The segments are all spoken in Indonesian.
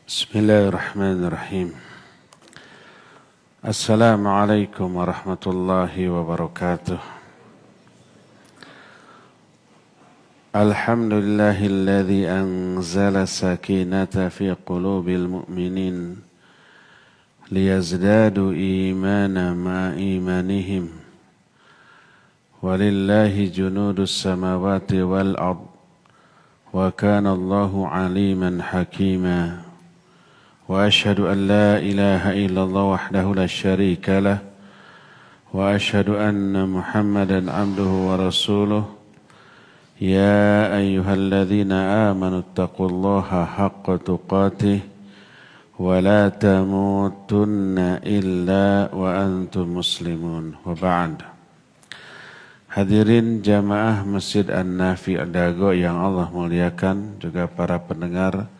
Bismillahirrahmanirrahim. Assalamualaikum warahmatullahi wabarakatuh. Alhamdulillahilladzi anzala sakinata fi qulubil mu'minin liyazdadu imana ma imanihim. Walillahi junudus samawati wal ard wa kana Allahu aliman hakima. وأشهد أن لا إله إلا الله وحده لا شريك له وأشهد أن محمدا عبده ورسوله يا أيها الذين آمنوا اتقوا الله حق تقاته ولا تموتن إلا وأنتم مسلمون وبعد. Hadirin jamaah Masjid An-Nafi' Dago yang Allah muliakan, juga para pendengar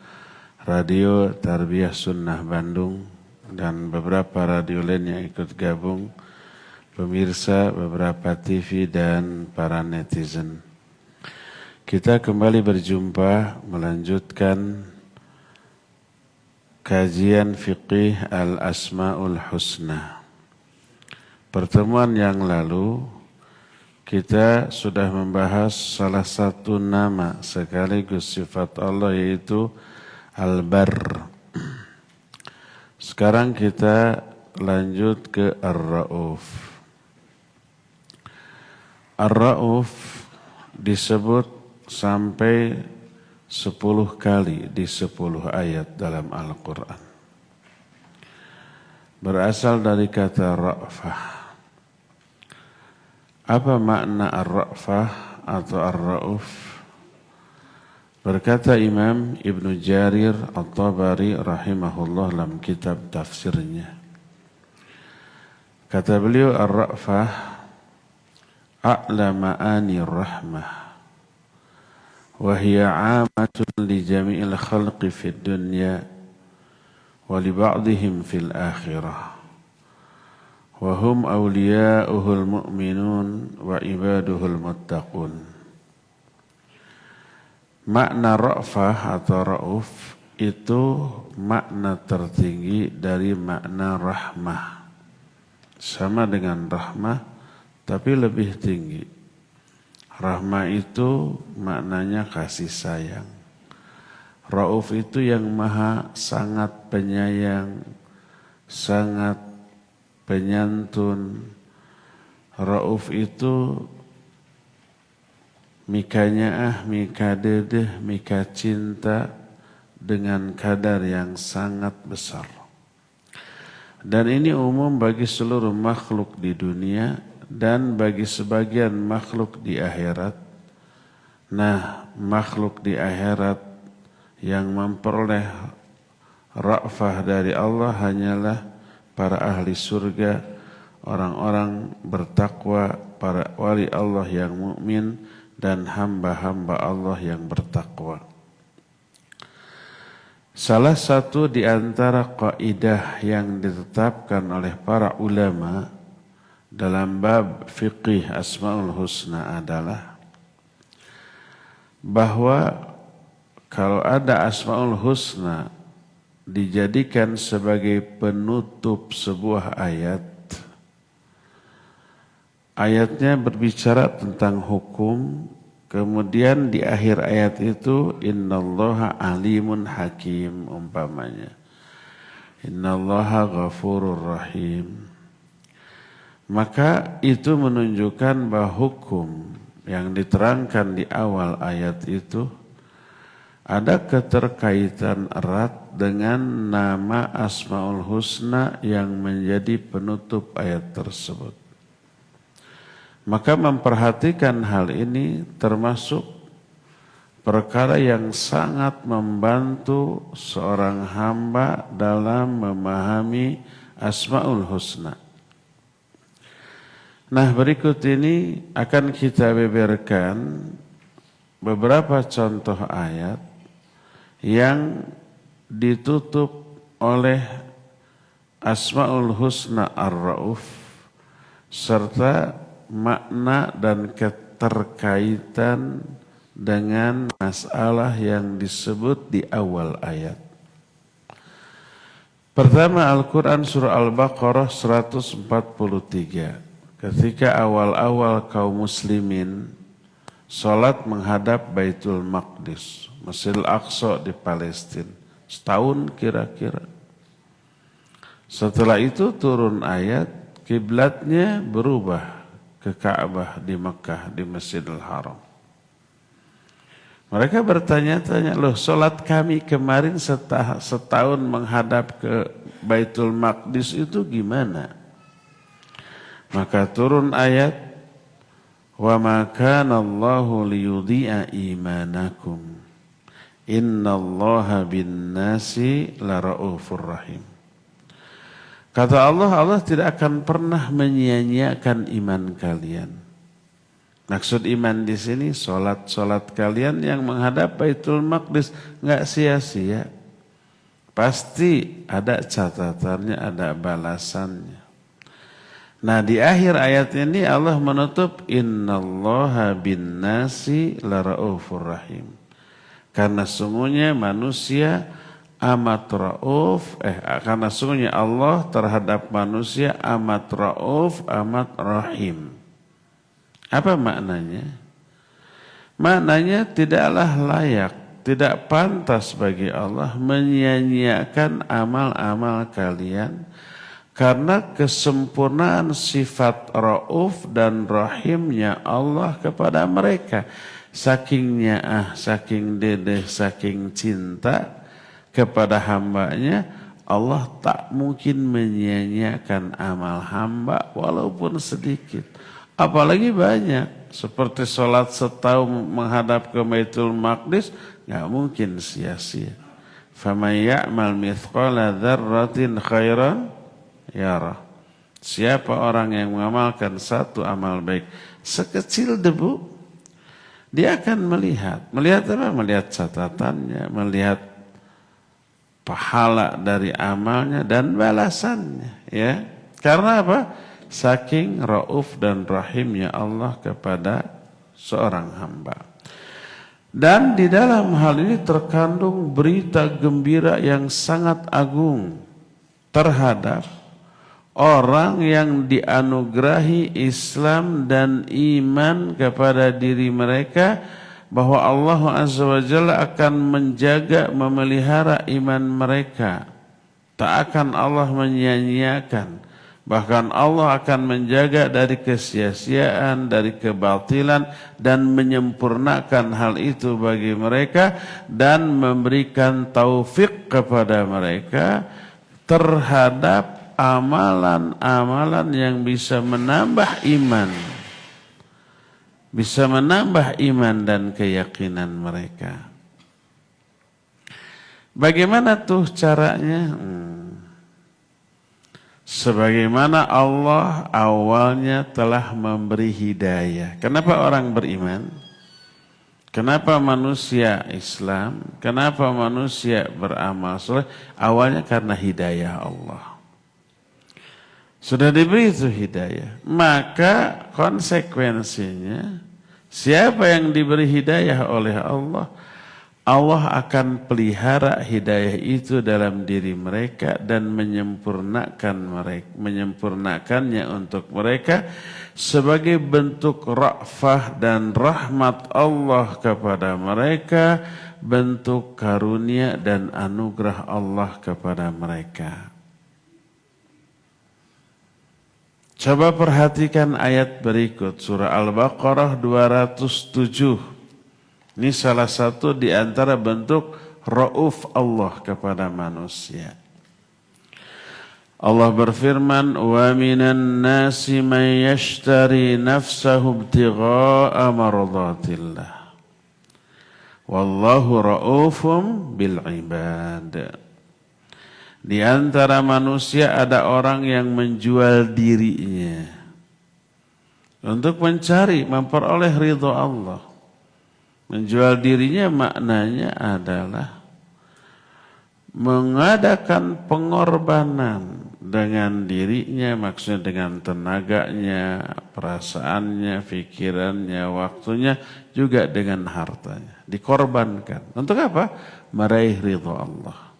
Radio Tarbiyah Sunnah Bandung dan beberapa radio lain yang ikut gabung, pemirsa beberapa TV dan para netizen. Kita kembali berjumpa melanjutkan kajian fiqih Al-Asma'ul Husna. Pertemuan yang lalu kita sudah membahas salah satu nama sekaligus sifat Allah, yaitu Al-Barr. Sekarang kita lanjut ke Ar-Ra'uf. Ar-Ra'uf disebut sampai 10 kali di 10 ayat dalam Al-Quran. Berasal dari kata Ra'fah. Apa makna Ar-Ra'fah atau Ar-Ra'uf? Berkata Imam Ibnu Jarir At-Tabari rahimahullah dalam kitab tafsirnya. Kata beliau, Ar-Ra'fah a'la ma'ani rahmah wa hiya 'amatun li jami'il khalqi fid dunya wa li ba'dihim fil akhirah wa hum awliya'uhul mu'minun wa ibaduhul muttaqun. Makna ra'fah atau ra'uf itu makna tertinggi dari makna rahmah. Sama dengan rahmah, tapi lebih tinggi. Rahmah itu maknanya kasih sayang. Ra'uf itu yang maha sangat penyayang, sangat penyantun. Ra'uf itu mikanya mika dedeh, mika cinta dengan kadar yang sangat besar. Dan ini umum bagi seluruh makhluk di dunia dan bagi sebagian makhluk di akhirat. Nah, makhluk di akhirat yang memperoleh ra'fah dari Allah hanyalah para ahli surga, orang-orang bertakwa, para wali Allah yang mukmin dan hamba-hamba Allah yang bertakwa. Salah satu di antara kaidah yang ditetapkan oleh para ulama dalam bab fiqih Asmaul Husna adalah bahwa kalau ada Asmaul Husna dijadikan sebagai penutup sebuah ayat, ayatnya berbicara tentang hukum, kemudian di akhir ayat itu innallaha alimun hakim umpamanya. Innallaha ghafurur rahim. Maka itu menunjukkan bahwa hukum yang diterangkan di awal ayat itu ada keterkaitan erat dengan nama Asmaul Husna yang menjadi penutup ayat tersebut. Maka memperhatikan hal ini termasuk perkara yang sangat membantu seorang hamba dalam memahami Asmaul Husna. Nah, berikut ini akan kita beberkan beberapa contoh ayat yang ditutup oleh Asmaul Husna Ar-Ra'uf serta makna dan keterkaitan dengan masalah yang disebut di awal ayat. Pertama, Al-Quran surah Al-Baqarah 143. Ketika awal-awal kaum muslimin sholat menghadap Baitul Maqdis, Masjidil Aqsa di Palestina, setahun kira-kira. Setelah itu turun ayat, kiblatnya berubah ke Ka'bah di Mekah, di Masjidil Haram. Mereka bertanya-tanya, loh sholat kami kemarin setahun menghadap ke Baitul Maqdis itu gimana? Maka turun ayat, wa ma kana Allahu liyudhi'a imanakum innallaha bin-nasi lara'ufur rahim. Kata Allah, Allah tidak akan pernah menyia-nyiakan iman kalian. Maksud iman di sini solat kalian yang menghadap Baitul Maqdis nggak sia-sia. Pasti ada catatannya, ada balasannya. Nah, di akhir ayat ini Allah menutup innallaha bin-nasi laraufur rahim. Karena sungguhnya manusia amat rauf, karena sungguhnya Allah terhadap manusia amat rauf, amat rahim. Apa maknanya? Maknanya tidaklah layak, tidak pantas bagi Allah menyia-nyiakan amal-amal kalian karena kesempurnaan sifat rauf dan rahimnya Allah kepada mereka. Saking nyaah, saking dedeh, saking cinta kepada hambanya, Allah tak mungkin menyia-nyiakan amal hamba walaupun sedikit. Apalagi banyak, seperti sholat setahun menghadap ke Baitul Maqdis, nggak mungkin sia-sia. Faman ya'mal mithqala dzarratin khairan yarah. Siapa orang yang mengamalkan satu amal baik sekecil debu, dia akan melihat. Melihat apa? Melihat catatannya, melihat pahala dari amalnya dan balasannya. Ya, karena apa? Saking rauf dan rahimnya Allah kepada seorang hamba. Dan di dalam hal ini terkandung berita gembira yang sangat agung terhadap orang yang dianugerahi Islam dan iman kepada diri mereka, bahwa Allah Azza wa Jalla akan menjaga, memelihara iman mereka. Tak akan Allah menyia-nyiakan. Bahkan Allah akan menjaga dari kesia-siaan, dari kebatilan, dan menyempurnakan hal itu bagi mereka dan memberikan taufik kepada mereka terhadap amalan-amalan yang bisa menambah iman. Bisa menambah iman dan keyakinan mereka. Bagaimana tuh caranya? Sebagaimana Allah awalnya telah memberi hidayah. Kenapa orang beriman? Kenapa manusia Islam? Kenapa manusia beramal soleh? Awalnya karena hidayah Allah. Sudah diberi itu hidayah. Maka konsekuensinya, siapa yang diberi hidayah oleh Allah, Allah akan pelihara hidayah itu dalam diri mereka dan menyempurnakannya untuk mereka sebagai bentuk ra'fah dan rahmat Allah kepada mereka, bentuk karunia dan anugerah Allah kepada mereka. Coba perhatikan ayat berikut, surah Al-Baqarah 207. Ini salah satu di antara bentuk rauf Allah kepada manusia. Allah berfirman, "Wa minan nasi man yashtari nafsahu ibtigha'a mardatillah. Wallahu raufum bil ibad." Di antara manusia ada orang yang menjual dirinya untuk mencari, memperoleh ridha Allah. Menjual dirinya maknanya adalah mengadakan pengorbanan dengan dirinya, maksudnya dengan tenaganya, perasaannya, pikirannya, waktunya, juga dengan hartanya. Dikorbankan. Untuk apa? Meraih ridha Allah.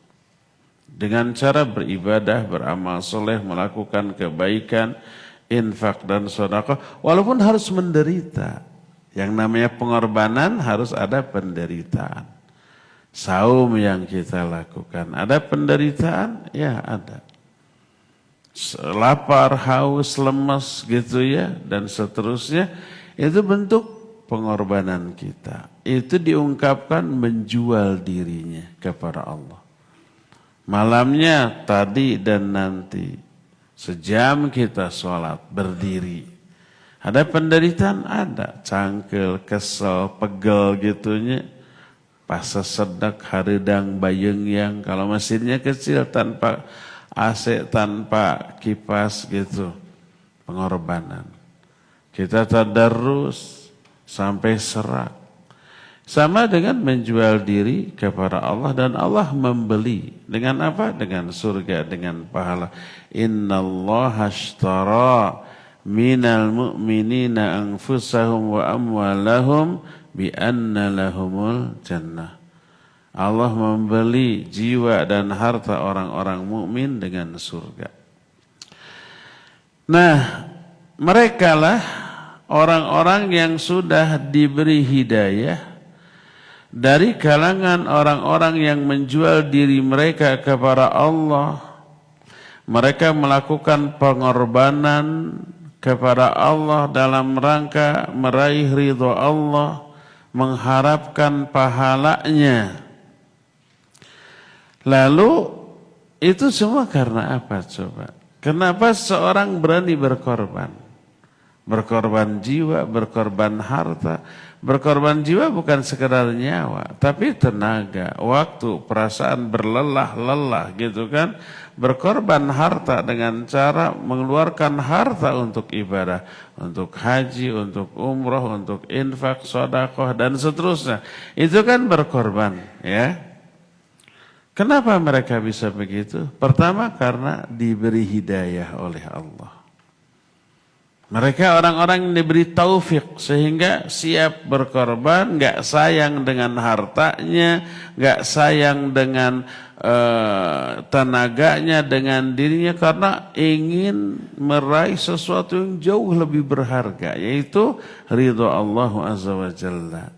dengan cara beribadah, beramal soleh, melakukan kebaikan, infak dan sedekah, walaupun harus menderita. Yang namanya pengorbanan harus ada penderitaan. Saum yang kita lakukan, ada penderitaan? Ya ada. Lapar, haus, lemas gitu ya, dan seterusnya. Itu bentuk pengorbanan kita. Itu diungkapkan menjual dirinya kepada Allah. Malamnya tadi dan nanti, sejam kita sholat, berdiri. Ada penderitaan? Ada. Cangkel, kesel, pegel gitunya. Pas sesedak, haridang, bayeng yang. Kalau mesinnya kecil, tanpa AC, tanpa kipas gitu. Pengorbanan. Kita tadarus sampai serak. Sama dengan menjual diri kepada Allah dan Allah membeli. Dengan apa? Dengan surga, dengan pahala. Innallaha ashtara minal mu'minina anfusahum wa amwalahum bi anna lahumul jannah. Allah membeli jiwa dan harta orang-orang mukmin dengan surga. Nah, merekalah orang-orang yang sudah diberi hidayah dari kalangan orang-orang yang menjual diri mereka kepada Allah. Mereka melakukan pengorbanan kepada Allah dalam rangka meraih ridho Allah, mengharapkan pahalanya. Lalu itu semua karena apa coba? Kenapa seorang berani berkorban? Berkorban jiwa, berkorban harta. Berkorban jiwa bukan sekedar nyawa, tapi tenaga, waktu, perasaan berlelah-lelah gitu kan. Berkorban harta dengan cara mengeluarkan harta untuk ibadah, untuk haji, untuk umroh, untuk infak, sedekah dan seterusnya. Itu kan berkorban, ya. Kenapa mereka bisa begitu? Pertama karena diberi hidayah oleh Allah. Mereka orang-orang yang diberi taufik sehingga siap berkorban, nggak sayang dengan hartanya, nggak sayang dengan tenaganya, dengan dirinya, karena ingin meraih sesuatu yang jauh lebih berharga, yaitu ridho Allah Azza wa Jalla.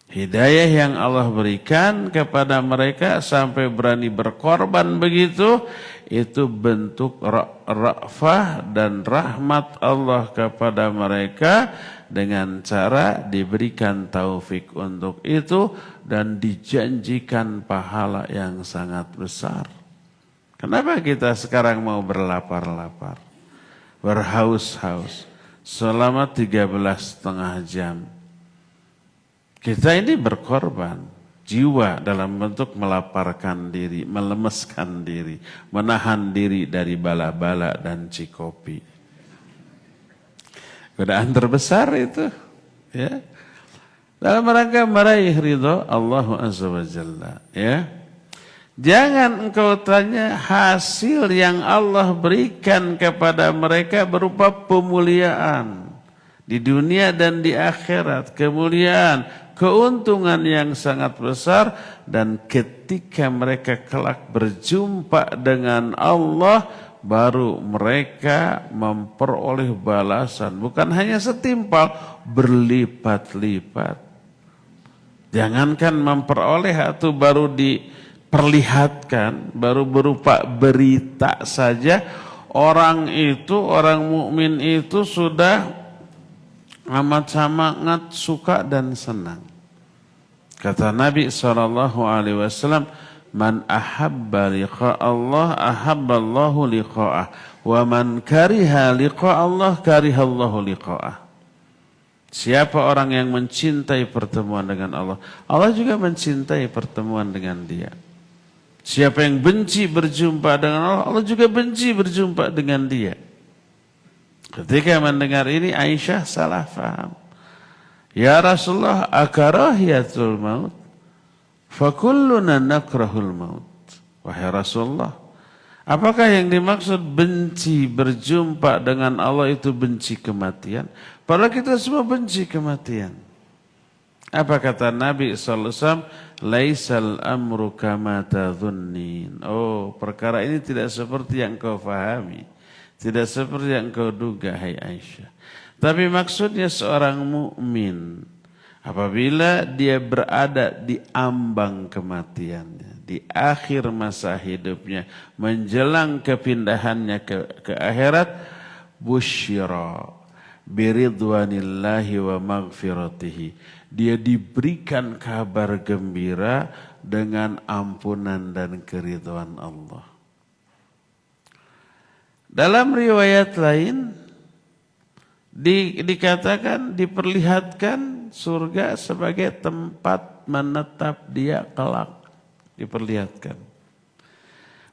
Hidayah yang Allah berikan kepada mereka sampai berani berkorban begitu, itu bentuk ra'fah dan rahmat Allah kepada mereka dengan cara diberikan taufik untuk itu dan dijanjikan pahala yang sangat besar. Kenapa kita sekarang mau berlapar-lapar, berhaus-haus selama 13,5 jam? Kita ini berkorban jiwa dalam bentuk melaparkan diri, melemeskan diri, menahan diri dari bala-bala dan cikopi. Godaan terbesar itu, ya. Dalam rangka meraih ridho Allah Azza wa Jalla, ya. Jangan engkau tanya hasil yang Allah berikan kepada mereka berupa pemuliaan di dunia dan di akhirat, kemuliaan, keuntungan yang sangat besar, dan ketika mereka kelak berjumpa dengan Allah baru mereka memperoleh balasan, bukan hanya setimpal, berlipat-lipat. Jangankan memperoleh atau baru diperlihatkan, baru berupa berita saja, orang itu, orang mukmin itu sudah amat sangat suka dan senang. Kata Nabi SAW, man ahabba liqa Allah ahabballahu liqa'ah, wa man kariha liqa Allah karihallahu liqa'ah. Siapa orang yang mencintai pertemuan dengan Allah, Allah juga mencintai pertemuan dengan dia. Siapa yang benci berjumpa dengan Allah, Allah juga benci berjumpa dengan dia. Ketika mendengar ini, Aisyah salah faham. Ya Rasulullah, akarahiyatul maut? Fakulluna nakrahul maut. Wahai Rasulullah, apakah yang dimaksud benci berjumpa dengan Allah itu benci kematian? Padahal kita semua benci kematian. Apa kata Nabi SAW? Laisal amru kama tadhunnin. Oh, perkara ini tidak seperti yang kau fahami. Tidak seperti yang kau duga, hai Aisyah. Tapi maksudnya seorang mukmin apabila dia berada di ambang kematiannya, di akhir masa hidupnya, menjelang kepindahannya ke akhirat, busyira biridwanillahi wa maghfiratihi. Dia diberikan kabar gembira dengan ampunan dan keridhaan Allah. Dalam riwayat lain dikatakan, diperlihatkan surga sebagai tempat menetap dia kelak. Diperlihatkan.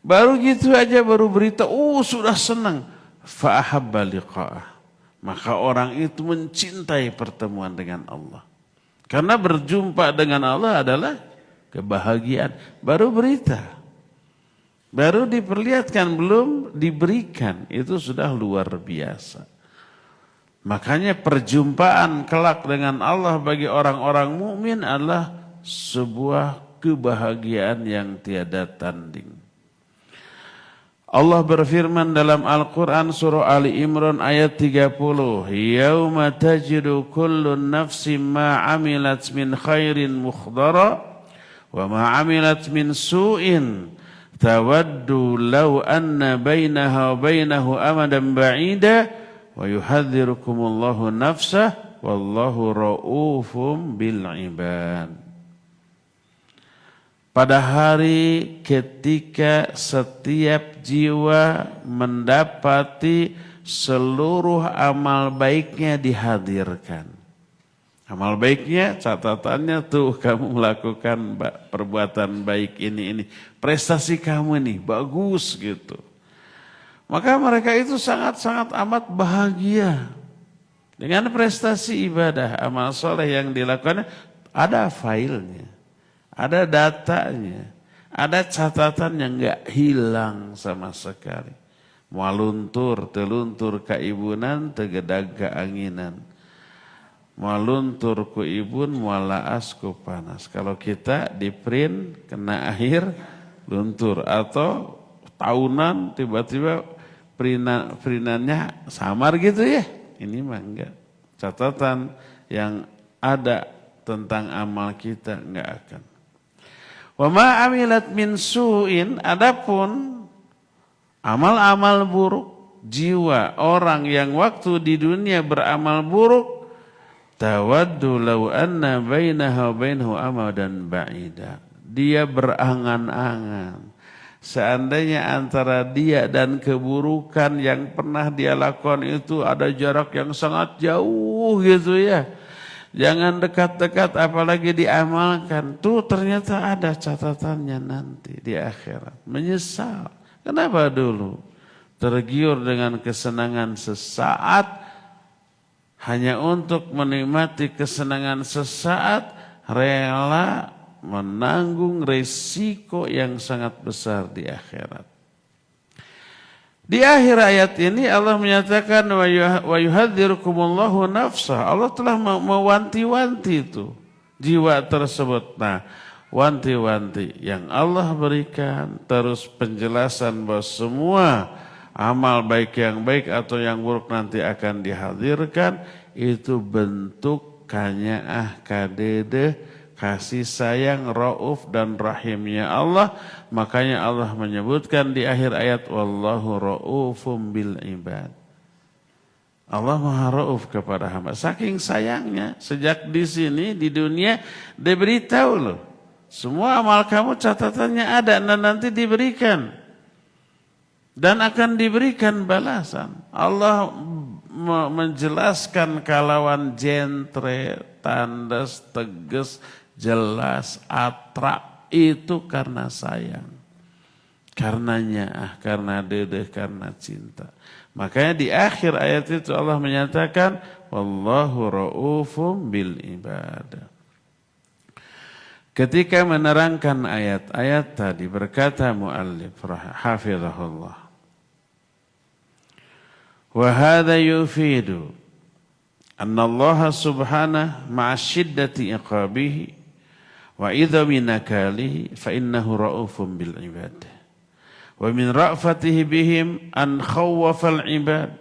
Baru gitu aja, baru berita, sudah senang. Fa'ahabba liqa'ah. Maka orang itu mencintai pertemuan dengan Allah. Karena berjumpa dengan Allah adalah kebahagiaan. Baru berita. Baru diperlihatkan, belum diberikan. Itu sudah luar biasa. Makanya perjumpaan kelak dengan Allah bagi orang-orang mukmin adalah sebuah kebahagiaan yang tiada tanding. Allah berfirman dalam Al-Quran surah Ali Imran ayat 30. Yauma tajidu kullu nafsin ma amilat min khairin mukhdara wa ma amilat min su'in tawaddu law anna bainaha wa bainahu amadan ba'ida wa yuhadzirukumullahu nafsah wallahu ra'ufum bil ibad. Pada hari ketika setiap jiwa mendapati seluruh amal baiknya dihadirkan. Amal baiknya, catatannya tuh kamu melakukan perbuatan baik ini. Prestasi kamu nih bagus gitu. Maka mereka itu sangat-sangat amat bahagia. Dengan prestasi ibadah, amal soleh yang dilakukan, ada filenya. Ada datanya, ada catatan yang enggak hilang sama sekali. Maluntur, teluntur kaibunan, tegedag keanginan. Maluntur ku ibun, mualaas ku panas. Kalau kita di print kena air, luntur. Atau tahunan tiba-tiba printannya samar gitu ya. Ini mah enggak. Catatan yang ada tentang amal kita enggak akan. Wa ma amilat min su'in, adapun amal-amal buruk jiwa orang yang waktu di dunia beramal buruk, tawaddu law anna bainaha wa bainahu amadan ba'ida. Dia berangan-angan seandainya antara dia dan keburukan yang pernah dia lakukan itu ada jarak yang sangat jauh gitu ya. Jangan dekat-dekat apalagi diamalkan. Tuh ternyata ada catatannya nanti di akhirat. Menyesal. Kenapa dulu? Tergiur dengan kesenangan sesaat. Hanya untuk menikmati kesenangan sesaat. Rela menanggung resiko yang sangat besar di akhirat. Di akhir ayat ini Allah menyatakan wa yuhadzirukumullahu nafsah. Allah telah mewanti-wanti itu jiwa tersebut. Nah, wanti-wanti yang Allah berikan terus penjelasan bahwa semua amal baik yang baik atau yang buruk nanti akan dihadirkan, itu bentuk kanya'ah kadede kasih sayang rauf dan rahimnya Allah. Makanya Allah menyebutkan di akhir ayat wallahu raufum bil ibad. Allah Maha Rauf kepada hamba. Saking sayangnya sejak di sini di dunia diberitahu loh. Semua amal kamu catatannya ada dan nanti diberikan. Dan akan diberikan balasan. Allah menjelaskan kalawan jentre, tandas, tegas, jelas, atrak itu karena sayang. Karenanya, karena dedeh, karena cinta. Makanya di akhir ayat itu Allah menyatakan wallahu raufum bil ibadah. Ketika menerangkan ayat-ayat tadi berkata muallif hafizahullah, wa hadza yufidu annallaha subhanahu ma'a syiddati iqabihi wa idhawi nakalihi fa innahu ra'ufun bil ibad. Wa min ra'fatihi bihim an khawwafal ibad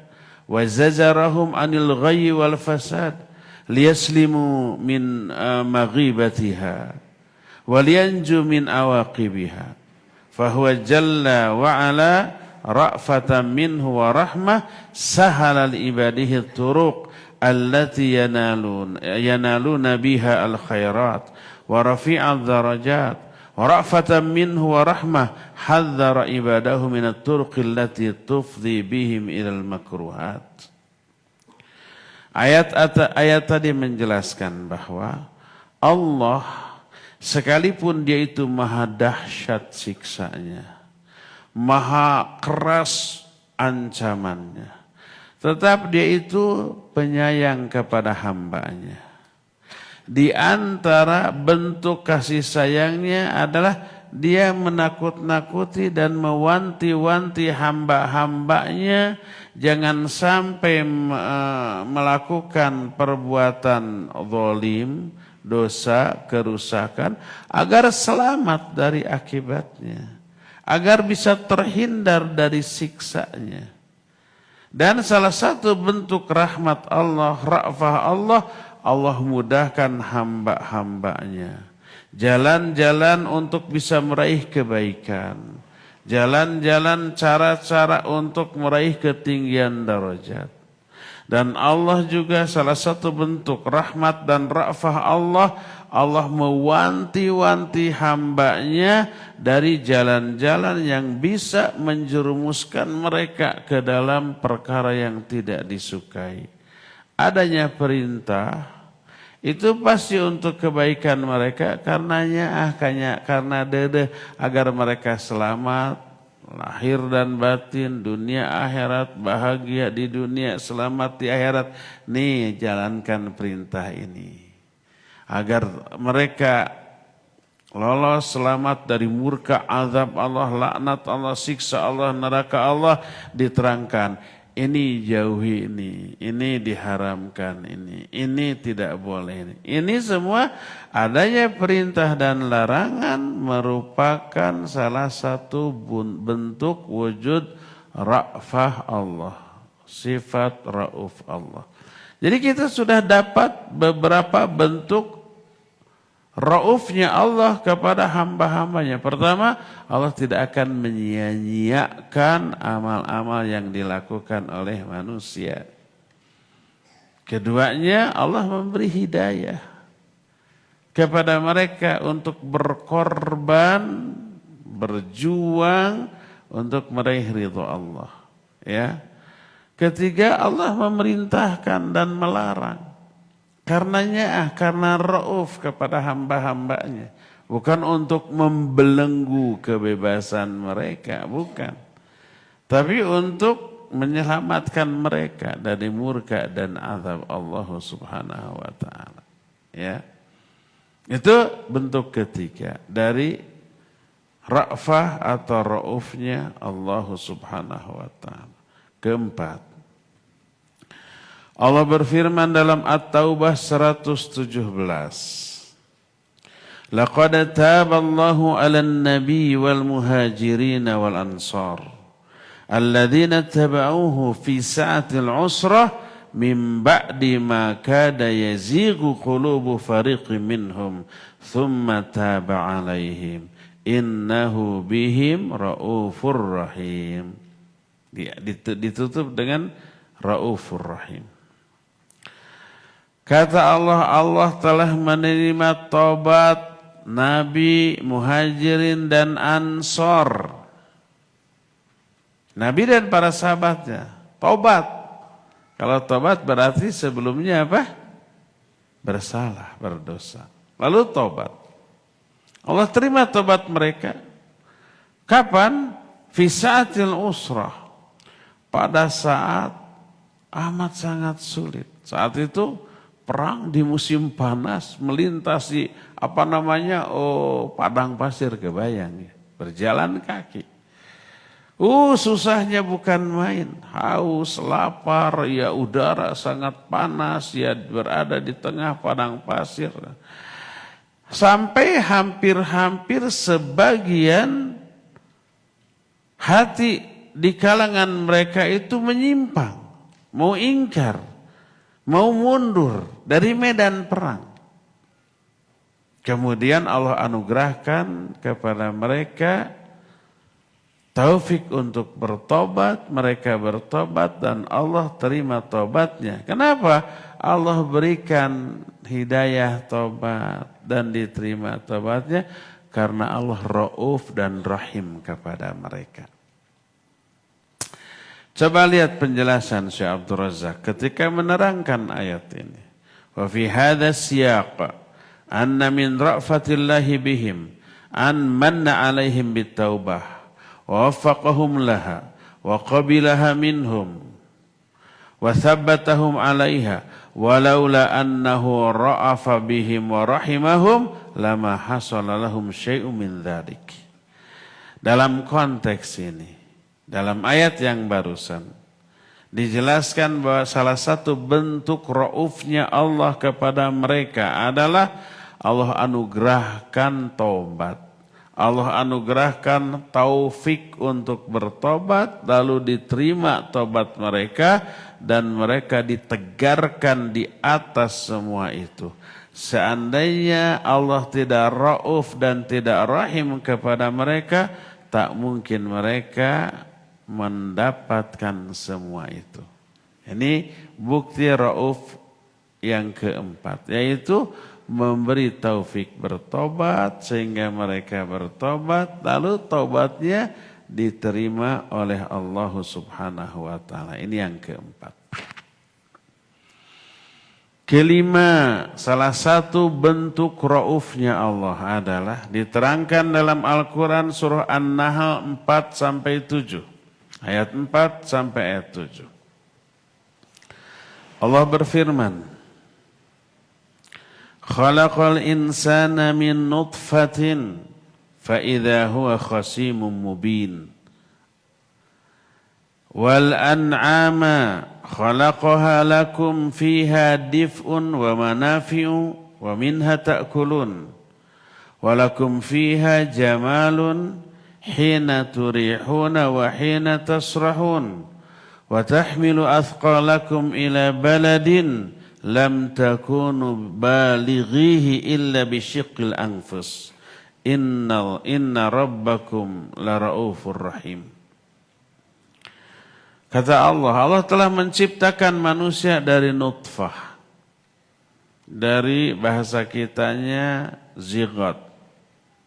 wa zajarahum anil ghayyi wal fasad liyaslimu min maghibatiha wa liyanju min awaqibiha. Fahuwa jalla wa ala ra'fatan minhu wa rahmah sahala li ibadihi turuq allati yanaluna biha al khairat wa rafi'ad darajat wa ra'fatan minhu wa rahmah hadzara ibadahu min at-turuq allati tufdi bihim ila al makruhat. Ayat tadi menjelaskan bahwa Allah sekalipun dia itu maha dahsyat siksanya, maha keras ancamannya, tetap dia itu penyayang kepada hambanya. Di antara bentuk kasih sayangnya adalah dia menakut-nakuti dan mewanti-wanti hamba-hambanya jangan sampai melakukan perbuatan zalim, dosa, kerusakan, agar selamat dari akibatnya, agar bisa terhindar dari siksanya. Dan salah satu bentuk rahmat Allah, ra'fah Allah, Allah mudahkan hamba-hambanya jalan-jalan untuk bisa meraih kebaikan, jalan-jalan cara-cara untuk meraih ketinggian darajat. Dan Allah juga salah satu bentuk rahmat dan ra'fah Allah, Allah mewanti-wanti hambanya dari jalan-jalan yang bisa menjerumuskan mereka ke dalam perkara yang tidak disukai. Adanya perintah itu pasti untuk kebaikan mereka, karena dede agar mereka selamat lahir dan batin, dunia akhirat, bahagia di dunia, selamat di akhirat. Nih, jalankan perintah ini agar mereka lolos selamat dari murka azab Allah, laknat Allah, siksa Allah, neraka Allah. Diterangkan ini jauhi ini diharamkan, ini tidak boleh. Ini semua adanya perintah dan larangan merupakan salah satu bentuk wujud ra'fah Allah, sifat ra'uf Allah. Jadi kita sudah dapat beberapa bentuk raufnya Allah kepada hamba-hambanya. Pertama, Allah tidak akan menyia-nyiakan amal-amal yang dilakukan oleh manusia. Keduanya, Allah memberi hidayah kepada mereka untuk berkorban, berjuang untuk meraih ridho Allah. Ya. Ketiga, Allah memerintahkan dan melarang. Karena rauf kepada hamba-hambanya. Bukan untuk membelenggu kebebasan mereka, bukan. Tapi untuk menyelamatkan mereka dari murka dan azab Allah subhanahu wa ta'ala. Ya. Itu bentuk ketiga dari ra'fah atau raufnya Allah subhanahu wa ta'ala. Keempat, Allah berfirman dalam At-Taubah 117. Laqad taballahu 'alan nabiy wal muhajirin wal ansar alladzina tabauhu fi sa'atil 'usrah min ba'di ma kada yazighu qulubu fariqin minhum thumma taba 'alaihim innahu bihim raufur rahim. Ditutup dengan raufur rahim. Kata Allah, Allah telah menerima taubat Nabi, Muhajirin dan Ansor. Nabi dan para sahabatnya taubat. Kalau taubat berarti sebelumnya apa? Bersalah, berdosa. Lalu taubat. Allah terima taubat mereka. Kapan? Fi sa'atil usrah. Pada saat amat sangat sulit. Saat itu perang di musim panas, melintasi padang pasir, kebayang ya, berjalan kaki. Susahnya bukan main. Haus, lapar, ya udara sangat panas, ya berada di tengah padang pasir. Sampai hampir-hampir sebagian hati di kalangan mereka itu menyimpang, mau ingkar, mau mundur dari medan perang. Kemudian Allah anugerahkan kepada mereka taufik untuk bertobat, mereka bertobat dan Allah terima tobatnya. Kenapa? Allah berikan hidayah tobat dan diterima tobatnya karena Allah Rauf dan Rahim kepada mereka. Coba lihat penjelasan Syekh Abdul Razak ketika menerangkan ayat ini. Wa fi hadha siyaq anna min ra'fatillahi bihim an manna alaihim bitaubah wa waffaqahum laha wa qabilaha minhum wa thabbatahum alaiha walaula annahu ra'afa bihim wa rahimahum lama hasala lahum syai'un min dzalik. Dalam konteks ini, dalam ayat yang barusan dijelaskan bahwa salah satu bentuk raufnya Allah kepada mereka adalah Allah anugerahkan taubat. Allah anugerahkan taufik untuk bertobat, lalu diterima tobat mereka dan mereka ditegarkan di atas semua itu. Seandainya Allah tidak rauf dan tidak rahim kepada mereka, tak mungkin mereka mendapatkan semua itu. Ini bukti rauf yang keempat, yaitu memberi taufik bertobat sehingga mereka bertobat lalu tobatnya diterima oleh Allah Subhanahu wa taala. Ini yang keempat. Kelima, salah satu bentuk raufnya Allah adalah diterangkan dalam Al-Qur'an surah An-Nahl 4 sampai 7. Ayat 4 sampai ayat 7. Allah berfirman, Khalaqal insana min nutfatin fa idza huwa khasimun mubin. Wal an'ama khalaqaha lakum fiha dif'un wa manafi'u wa minha ta'kulun. Wa lakum fiha jamalun hina turihuna wa hina tasrahun. Wa tahmilu athqalakum ila baladin lam takunu balighihi illa bisyiqqil anfus. Inna rabbakum laraufur rahim. Kata Allah telah menciptakan manusia dari nutfah. Dari bahasa kitanya zigot.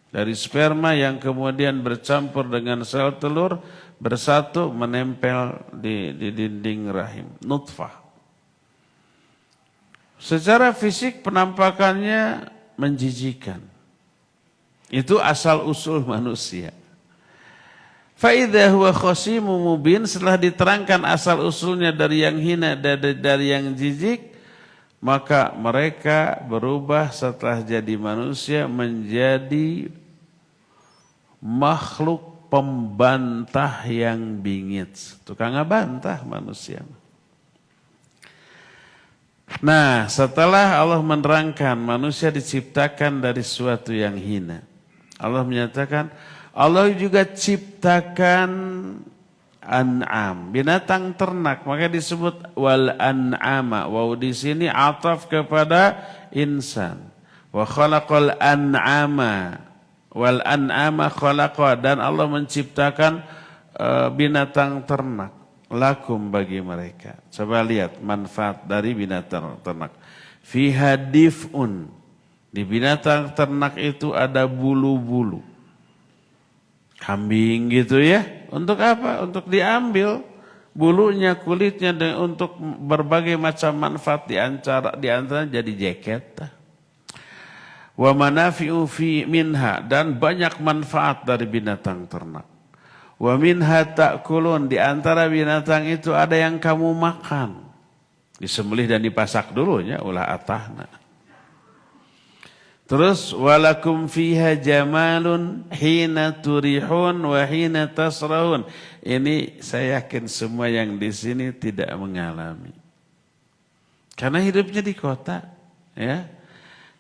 Dari sperma yang kemudian bercampur dengan sel telur, bersatu menempel di dinding rahim. Nutfah. Secara fisik penampakannya menjijikan. Itu asal usul manusia. Fa'idha huwa khasimun mubin, setelah diterangkan asal usulnya dari yang hina, dari yang jijik, maka mereka berubah setelah jadi manusia menjadi makhluk pembantah yang bingit. Tukang bantah manusia. Nah, setelah Allah menerangkan manusia diciptakan dari sesuatu yang hina, Allah menyatakan Allah juga ciptakan an'am, binatang ternak, maka disebut wal an'ama. Waw di sini ataf kepada insan. Wa khalaqal an'ama wal an'ama khalaqa, dan Allah menciptakan binatang ternak lakum bagi mereka. Coba lihat manfaat dari binatang ternak. Fiha dif'un, di binatang ternak itu ada bulu-bulu. Kambing gitu ya. Untuk apa? Untuk diambil bulunya, kulitnya, dan untuk berbagai macam manfaat, di antara jadi jaket. Wa manafi'u fi minha, dan banyak manfaat dari binatang ternak. Wa minha ta'kulun, di antara binatang itu ada yang kamu makan. Disembelih dan dipasak dulunya ulah atahna. Terus walakum fiha jamalun hina turihun wa hina tasrahun. Ini saya yakin semua yang di sini tidak mengalami. Karena hidupnya di kota, ya.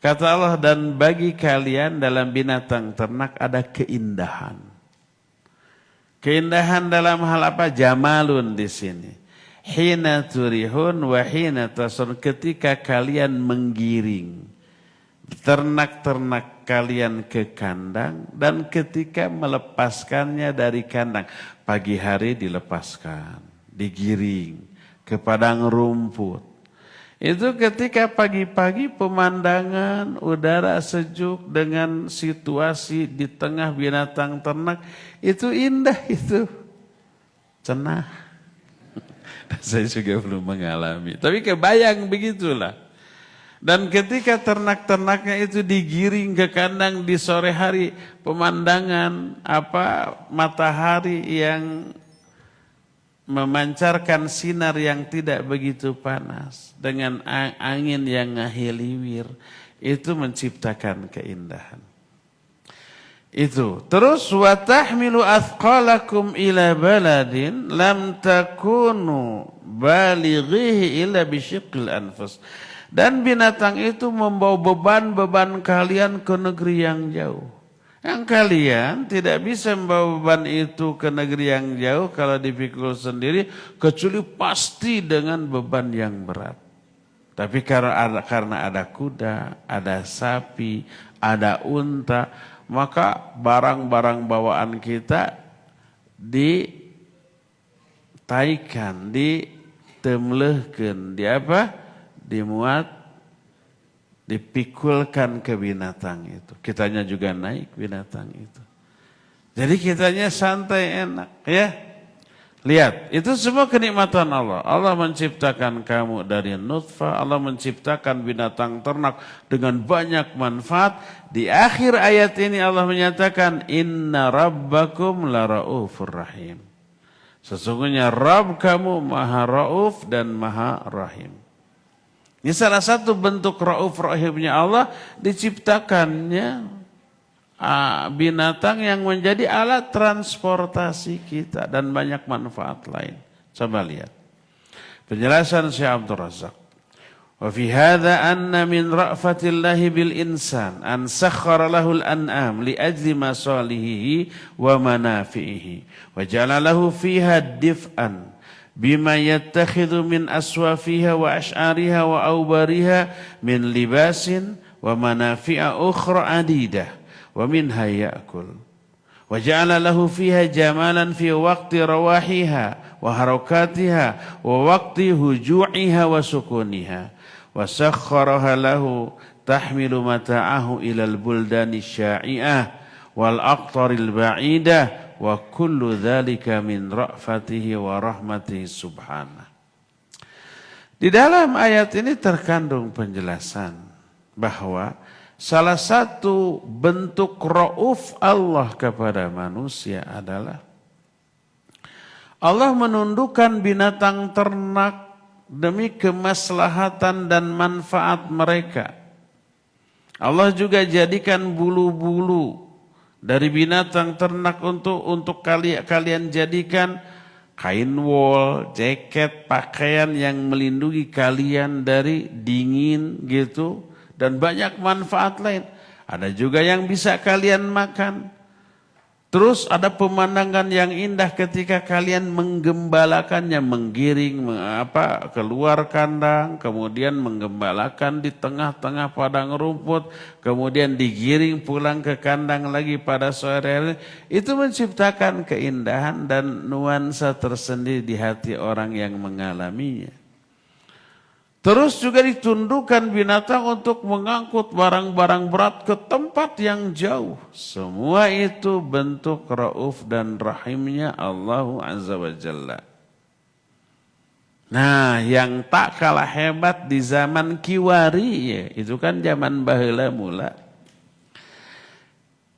Kata Allah, dan bagi kalian dalam binatang ternak ada keindahan. Keindahan dalam hal apa? Jamalun di sini. Hina turihun wa hina tasrahun, ketika kalian menggiring ternak-ternak kalian ke kandang dan ketika melepaskannya dari kandang. Pagi hari dilepaskan, digiring ke padang rumput. Itu ketika pagi-pagi pemandangan udara sejuk dengan situasi di tengah binatang ternak. Itu indah itu. Cenah. Saya juga belum mengalami. Tapi kebayang begitulah. Dan ketika ternak-ternaknya itu digiring ke kandang di sore hari, pemandangan matahari yang memancarkan sinar yang tidak begitu panas dengan angin yang ngahiliwir, itu menciptakan keindahan. Itu. Terus wa tahmilu athqalakum ila baladin lam takunu balighihi illa bisyiqqil anfus. Dan binatang itu membawa beban-beban kalian ke negeri yang jauh. Yang kalian tidak bisa membawa beban itu ke negeri yang jauh kalau dipikul sendiri, kecuali pasti dengan beban yang berat. Tapi karena ada kuda, ada sapi, ada unta, maka barang-barang bawaan kita ditaikan, ditemlehkeun, dimuat, dipikulkan ke binatang itu. Kitanya juga naik binatang itu. Jadi kitanya santai, enak, ya. Lihat, itu semua kenikmatan Allah. Allah menciptakan kamu dari nutfah, Allah menciptakan binatang ternak dengan banyak manfaat. Di akhir ayat ini Allah menyatakan, inna rabbakum laraufur rahim. Sesungguhnya Rabb kamu maha rauf dan maha rahim. Ini salah satu bentuk rauf rahimnya Allah, diciptakannya binatang yang menjadi alat transportasi kita dan banyak manfaat lain. Coba lihat penjelasan Syekh Abdul Razak. Wa fi hadza anna min ra'fatillahi bil insan an sakhkhara lahu al-an'am li ajli masalihihi wa manafi'ihi wa ja'ala lahu fiha dif'an bima yattakhidhu min aswafiha wa ash'ariha wa awbariha min libasin wa manafi'a ukhra adidah wa minha ya'kul wa ja'ala lahu fiha jamalan fi waqti rawahiha wa harakatiha wa waqti huju'iha wa sukuniha wa sakhkharaha lahu tahmilu mata'ahu ilal buldani sya'i'ah wal aqtaril ba'idah wa kullu dzalika min ra'fatihi wa rahmatihi subhanahu. Di dalam ayat ini terkandung penjelasan bahwa salah satu bentuk rauf Allah kepada manusia adalah Allah menundukkan binatang ternak demi kemaslahatan dan manfaat mereka. Allah juga jadikan bulu-bulu dari binatang ternak untuk kalian jadikan kain wol, jaket, pakaian yang melindungi kalian dari dingin gitu, dan banyak manfaat lain. Ada juga yang bisa kalian makan. Terus ada pemandangan yang indah ketika kalian menggembalakannya, menggiring keluar kandang, kemudian menggembalakan di tengah-tengah padang rumput, kemudian digiring pulang ke kandang lagi pada sore hari. Itu menciptakan keindahan dan nuansa tersendiri di hati orang yang mengalaminya. Terus juga ditundukkan binatang untuk mengangkut barang-barang berat ke tempat yang jauh. Semua itu bentuk rauf dan rahimnya Allah Azza wa Jalla. Nah, yang tak kalah hebat di zaman kiwari, ya, itu kan zaman baheula mula.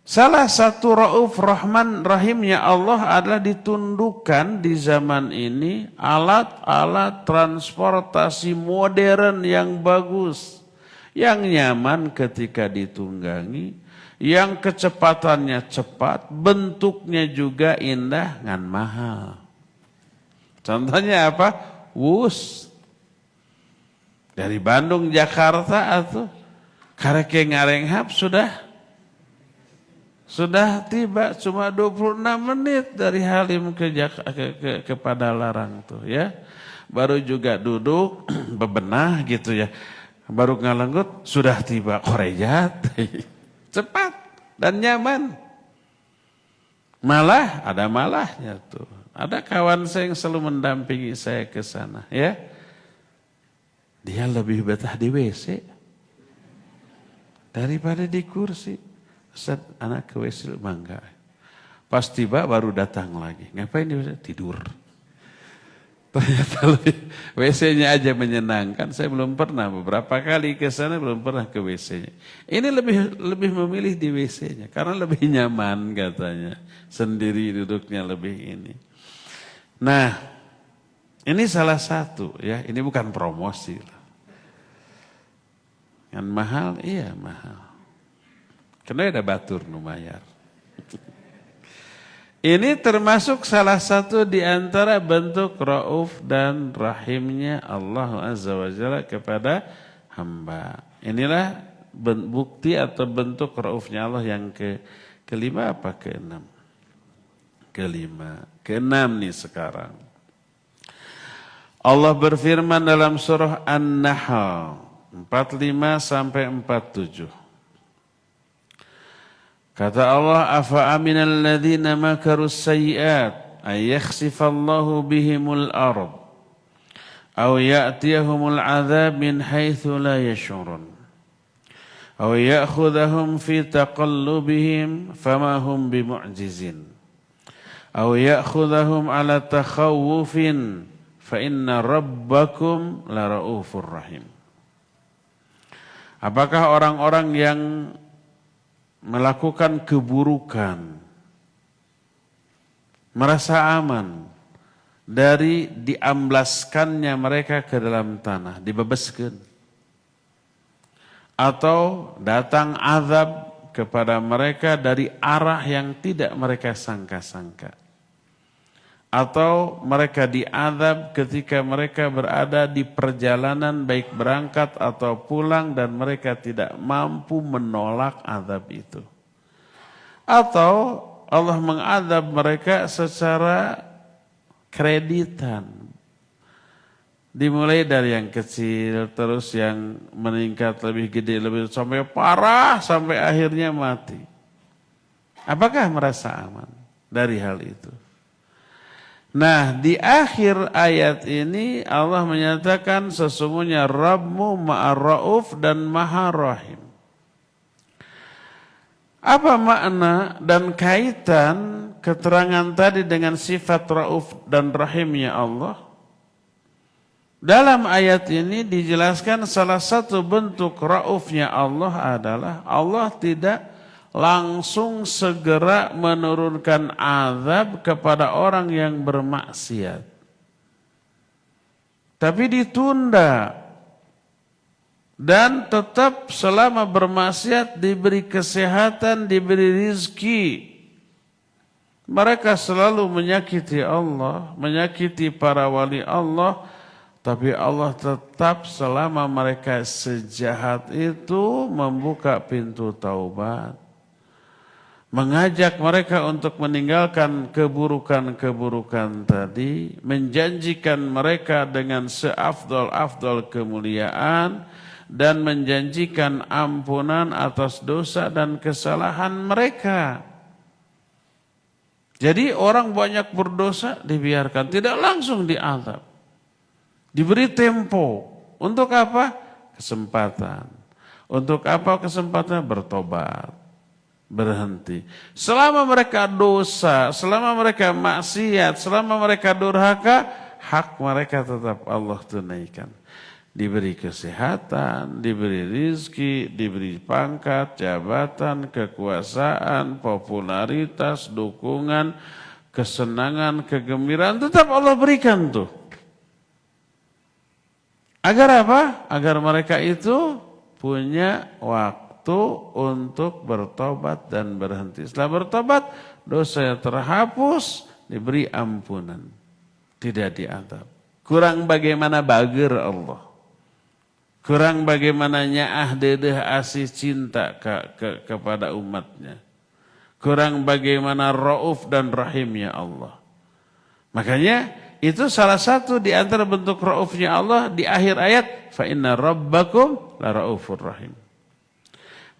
Salah satu rauf rahman rahimnya Allah adalah ditundukkan di zaman ini alat-alat transportasi modern yang bagus, yang nyaman ketika ditunggangi, yang kecepatannya cepat, bentuknya juga indah ngan mahal. Contohnya apa? Wus. Dari Bandung Jakarta atau kareke ngarenghap sudah tiba cuma 26 menit dari Halim ke Padalarang tuh ya. Baru juga duduk bebenah gitu ya. Baru ngalenggut sudah tiba Korejat. Cepat dan nyaman. Malah ada malahnya tuh. Ada kawan saya yang selalu mendampingi saya ke sana ya. Dia lebih betah di WC daripada di kursi. Ustaz, anak ke WC mangga. Pas tiba baru datang lagi. Ngapain di WC? Tidur. Ternyata WC-nya aja menyenangkan. Saya belum pernah, beberapa kali ke sana belum pernah ke WC-nya. Ini lebih memilih di WC-nya karena lebih nyaman katanya. Sendiri duduknya lebih ini. Nah, ini salah satu ya. Ini bukan promosi lah. Yang mahal, iya mahal. Karena ada batur numayar. Ini termasuk salah satu di antara bentuk rauf dan rahimnya Allah Azza wa Jalla kepada hamba. Inilah bukti atau bentuk raufnya Allah yang kelima apa keenam? Kelima. Keenam nih sekarang. Allah berfirman dalam surah An-Nahl 45 sampai 47. Kata Allah, afa aminal ladzina makarus sayyi'at ay yakhsifallahu bihimul ard aw ya'tiyahumul 'adzab min haitsu la yash'urun aw ya'khudhahum fi taqallubihim fama hum bimu'jizin aw ya'khudhahum 'ala takhawufin fa inna rabbakum la raufur rahim. Apakah orang-orang yang melakukan keburukan merasa aman dari diamblaskannya mereka ke dalam tanah, dibebaskan, atau datang azab kepada mereka dari arah yang tidak mereka sangka-sangka, atau mereka diazab ketika mereka berada di perjalanan baik berangkat atau pulang dan mereka tidak mampu menolak azab itu. Atau Allah mengazab mereka secara kreditan. Dimulai dari yang kecil terus yang meningkat lebih gede lebih sampai parah sampai akhirnya mati. Apakah merasa aman dari hal itu? Nah, di akhir ayat ini Allah menyatakan sesungguhnya Rabbmu ma'ar rauf dan maha rahim. Apa makna dan kaitan keterangan tadi dengan sifat rauf dan rahimnya Allah? Dalam ayat ini dijelaskan salah satu bentuk raufnya Allah adalah Allah tidak langsung segera menurunkan azab kepada orang yang bermaksiat. Tapi ditunda. Dan tetap selama bermaksiat diberi kesehatan, diberi rizki. Mereka selalu menyakiti Allah, menyakiti para wali Allah. Tapi Allah tetap selama mereka sejahat itu membuka pintu taubat. Mengajak mereka untuk meninggalkan keburukan-keburukan tadi, menjanjikan mereka dengan seafdal-afdal kemuliaan, dan menjanjikan ampunan atas dosa dan kesalahan mereka. Jadi orang banyak berdosa dibiarkan, tidak langsung diazab. Diberi tempo. Untuk apa? Kesempatan. Untuk apa kesempatan? Bertobat. Berhenti. Selama mereka dosa, selama mereka maksiat, selama mereka durhaka, hak mereka tetap Allah tunaikan. Diberi kesehatan, diberi rizki, diberi pangkat, jabatan, kekuasaan, popularitas, dukungan, kesenangan, kegembiraan, tetap Allah berikan tuh. Agar apa? Agar mereka itu punya waktu untuk bertobat dan berhenti. Setelah bertobat, dosa terhapus, diberi ampunan. Tidak diadab. Kurang bagaimana bager Allah. Kurang bagaimana nyaah dedeh asih cinta kepada umatnya. Kurang bagaimana rauf dan rahimnya Allah. Makanya itu salah satu di antara bentuk raufnya Allah di akhir ayat. Fa inna rabbakum la raufur rahim.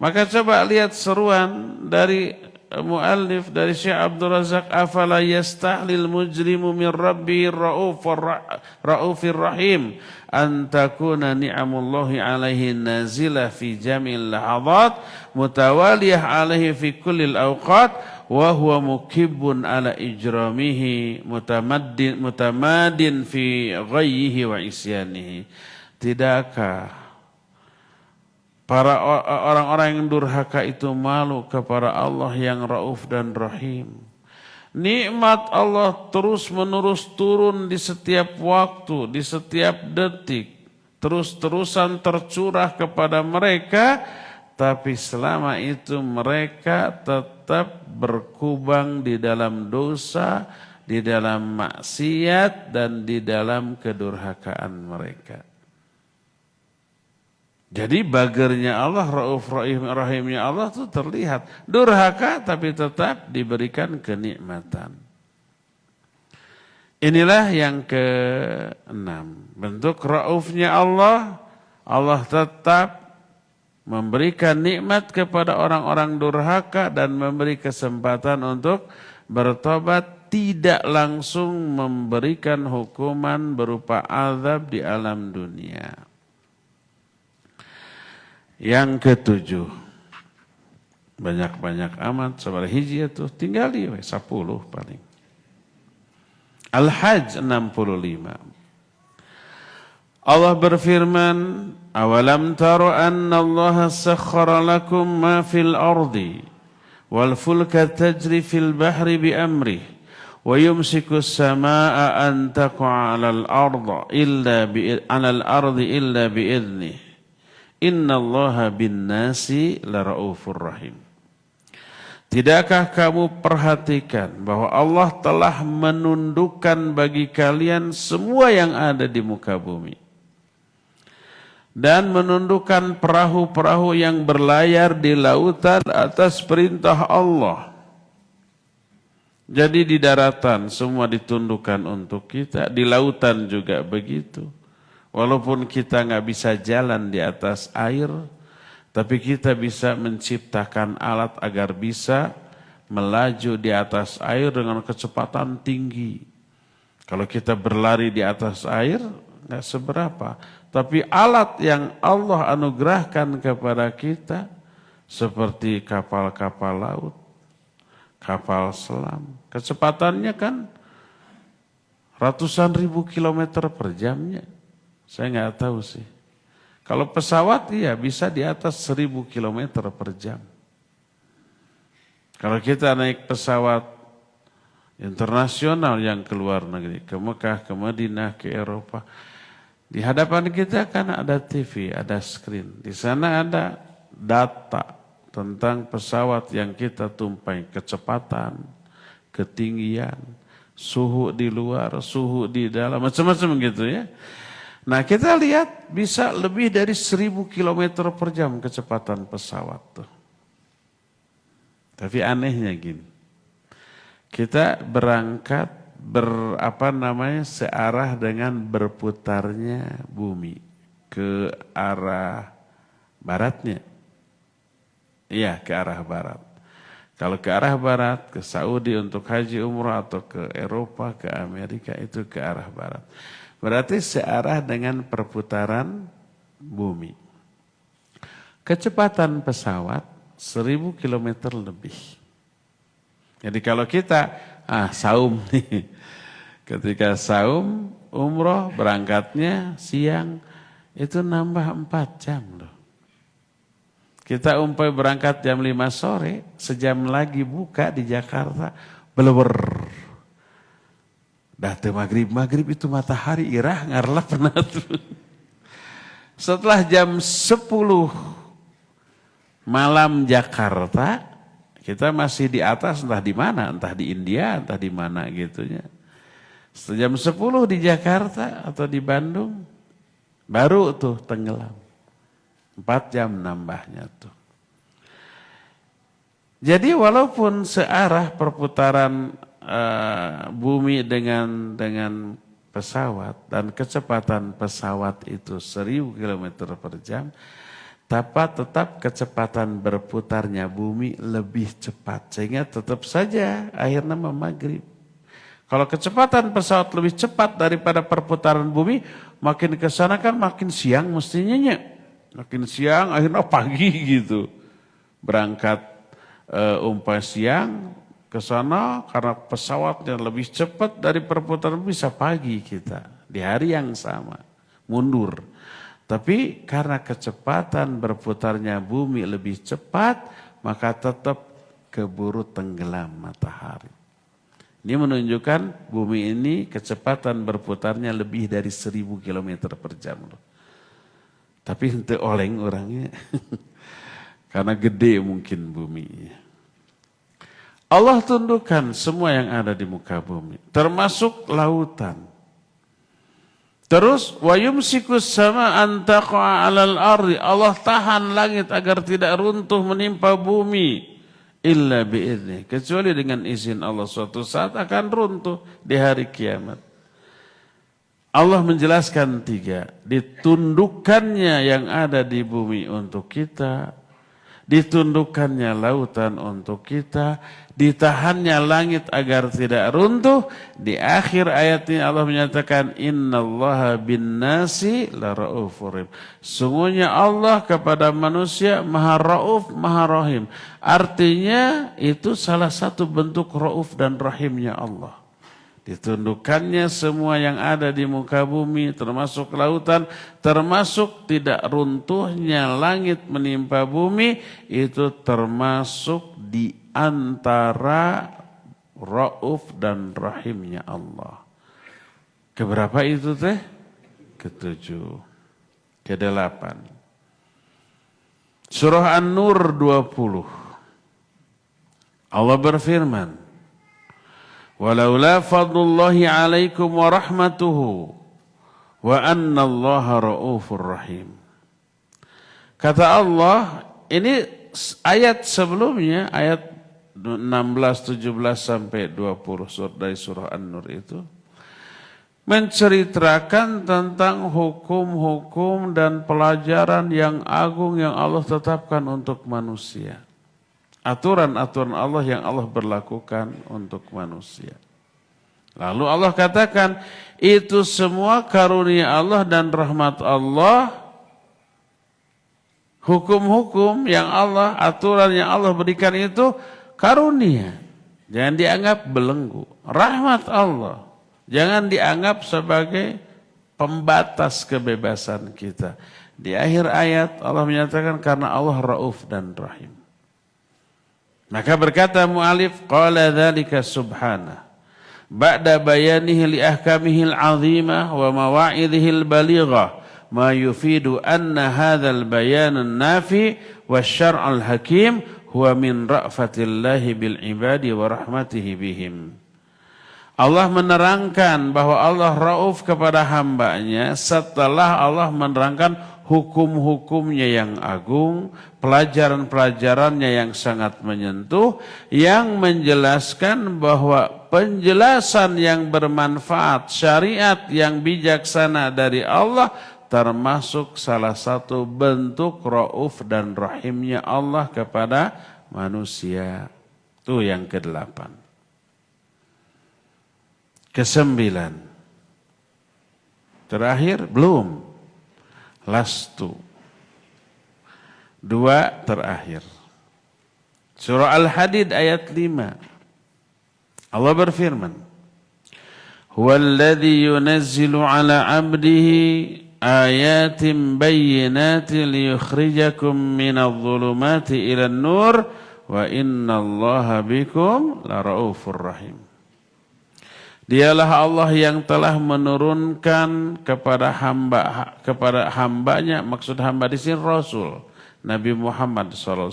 Maka coba lihat seruan dari muallif dari Syekh Abdul Razak, afala yastahlil mujrimu min rabbi raufir rahim an takuna ni'amullahi alaihi nazilah fi jamil lahadat mutawaliyah alaihi fi kullil awqat wa huwa mukibbun ala ijramihi mutamadin fi ghayyihi wa isyanihi. Tidakkah para orang-orang yang durhaka itu malu kepada Allah yang Rauf dan Rahim. Nikmat Allah terus menerus turun di setiap waktu, di setiap detik. Terus-terusan tercurah kepada mereka, tapi selama itu mereka tetap berkubang di dalam dosa, di dalam maksiat, dan di dalam kedurhakaan mereka. Jadi bagernya Allah, Rauf Rahimnya Allah itu terlihat. Durhaka tapi tetap diberikan kenikmatan. Inilah yang keenam. Bentuk Raufnya Allah, Allah tetap memberikan nikmat kepada orang-orang durhaka dan memberi kesempatan untuk bertobat, tidak langsung memberikan hukuman berupa azab di alam dunia. Yang ketujuh, banyak-banyak amat, sabar hiji itu tinggal di 10 paling. Al-Hajj 65. Allah berfirman, awalam taru anna Allah sakhkhara lakum ma fil ardi wal fulka tajri fil bahri bi amrih wa yumsiku as-samaa'a an taqa'a 'alal ardi illa bi idnih. Innallaha bin nasi laraufur rahim. Tidakkah kamu perhatikan bahwa Allah telah menundukkan bagi kalian semua yang ada di muka bumi dan menundukkan perahu-perahu yang berlayar di lautan atas perintah Allah. Jadi di daratan semua ditundukkan untuk kita, di lautan juga begitu. Walaupun kita nggak bisa jalan di atas air, tapi kita bisa menciptakan alat agar bisa melaju di atas air dengan kecepatan tinggi. Kalau kita berlari di atas air, nggak seberapa. Tapi alat yang Allah anugerahkan kepada kita, seperti kapal-kapal laut, kapal selam, kecepatannya kan ratusan ribu kilometer per jamnya. Saya nggak tahu sih. Kalau pesawat iya bisa di atas 1000 km per jam. Kalau kita naik pesawat internasional yang ke luar negeri, ke Mekah, ke Madinah, ke Eropa, di hadapan kita kan ada TV, ada screen. Di sana ada data tentang pesawat yang kita tumpai, kecepatan, ketinggian, suhu di luar, suhu di dalam, macam-macam gitu ya. Nah kita lihat bisa lebih dari 1000 km per jam kecepatan pesawat tuh. Tapi anehnya gini, kita berangkat searah dengan berputarnya bumi ke arah baratnya. Iya, ke arah barat. Kalau ke arah barat, ke Saudi untuk haji umrah atau ke Eropa, ke Amerika itu ke arah barat. Berarti searah dengan perputaran bumi. Kecepatan pesawat 1000 km lebih. Jadi kalau kita saum nih. Ketika saum umroh berangkatnya siang itu nambah 4 jam loh. Kita umpai berangkat jam 5 sore, sejam lagi buka di Jakarta, belewer. Dah teu maghrib itu matahari irah ngarlap pernah tuh. Setelah jam 10 malam Jakarta, kita masih di atas entah di mana, entah di India, entah di mana gitunya. Setelah jam 10 di Jakarta atau di Bandung, baru tuh tenggelam. 4 jam nambahnya tuh. Jadi walaupun searah perputaran bumi dengan pesawat dan kecepatan pesawat itu 1000 km per jam, tapi tetap kecepatan berputarnya bumi lebih cepat. Sehingga tetap saja akhirnya maghrib. Kalau kecepatan pesawat lebih cepat daripada perputaran bumi, makin ke sana kan makin siang mestinya. Makin siang akhirnya pagi gitu. Berangkat umpah siang ke sana karena pesawatnya lebih cepat dari perputaran bisa pagi kita di hari yang sama mundur. Tapi karena kecepatan berputarnya bumi lebih cepat, maka tetap keburu tenggelam matahari. Ini menunjukkan bumi ini kecepatan berputarnya lebih dari 1000 km per jam. Tapi ente oleng orangnya karena gede mungkin buminya. Allah tundukkan semua yang ada di muka bumi, termasuk lautan. Terus wa yumsikus sama an taqa'a 'alal ardi. Allah tahan langit agar tidak runtuh menimpa bumi illa bi'idznih, kecuali dengan izin Allah suatu saat akan runtuh di hari kiamat. Allah menjelaskan 3, ditundukkannya yang ada di bumi untuk kita, ditundukkannya lautan untuk kita, ditahannya langit agar tidak runtuh. Di akhir ayat ini Allah menyatakan innallaha bin-nasi laraufur rahim. Sungguhnya Allah kepada manusia maha rauf, maha rahim. Artinya itu salah satu bentuk rauf dan rahimnya Allah. Ditundukkannya semua yang ada di muka bumi, termasuk lautan, termasuk tidak runtuhnya langit menimpa bumi, itu termasuk di antara rauf dan rahimnya Allah. Keberapa itu teh? Ke-7. Ke-8. Surah An-Nur 20. Allah berfirman, walaula fadlullahi alaikum wa rahmatuhu wa anna allaha ra'ufur rahim. Kata Allah, ini ayat sebelumnya, ayat 16, 17 sampai 20 dari surah An-Nur itu menceritakan tentang hukum-hukum dan pelajaran yang agung yang Allah tetapkan untuk manusia. Aturan-aturan Allah yang Allah berlakukan untuk manusia. Lalu Allah katakan, itu semua karunia Allah dan rahmat Allah. Hukum-hukum yang Allah, aturan yang Allah berikan itu karunia. Jangan dianggap belenggu. Rahmat Allah. Jangan dianggap sebagai pembatas kebebasan kita. Di akhir ayat Allah menyatakan karena Allah rauf dan rahim. Maka berkata mu'alif, qala dzalika subhanah, ba'da bayanihi li ahkamihil azimah wa mawa'idhil balighah, ma yufidu anna hadzal bayanan nafi wa syar'al hakim huwa min ra'fatillahi bil ibadi wa rahmatihi bihim. Allah menerangkan bahwa Allah rauf kepada hambanya setelah Allah menerangkan hukum-hukumnya yang agung, pelajaran-pelajarannya yang sangat menyentuh, yang menjelaskan bahwa penjelasan yang bermanfaat, syariat yang bijaksana dari Allah, termasuk salah satu bentuk rauf dan rahimnya Allah kepada manusia. Itu yang ke-8. Ke-9. Terakhir, belum. Lastu. 2 terakhir. Surah Al-Hadid ayat 5. Allah berfirman, huwallazi yunazzilu ala 'abdihi ayatin bayyinatin liyukhrijakum minadh-dhulumati ilan nur wa innallaha bikum laraufur rahim. Dialah Allah yang telah menurunkan kepada hambanya, maksud hamba di sini Rasul Nabi Muhammad SAW.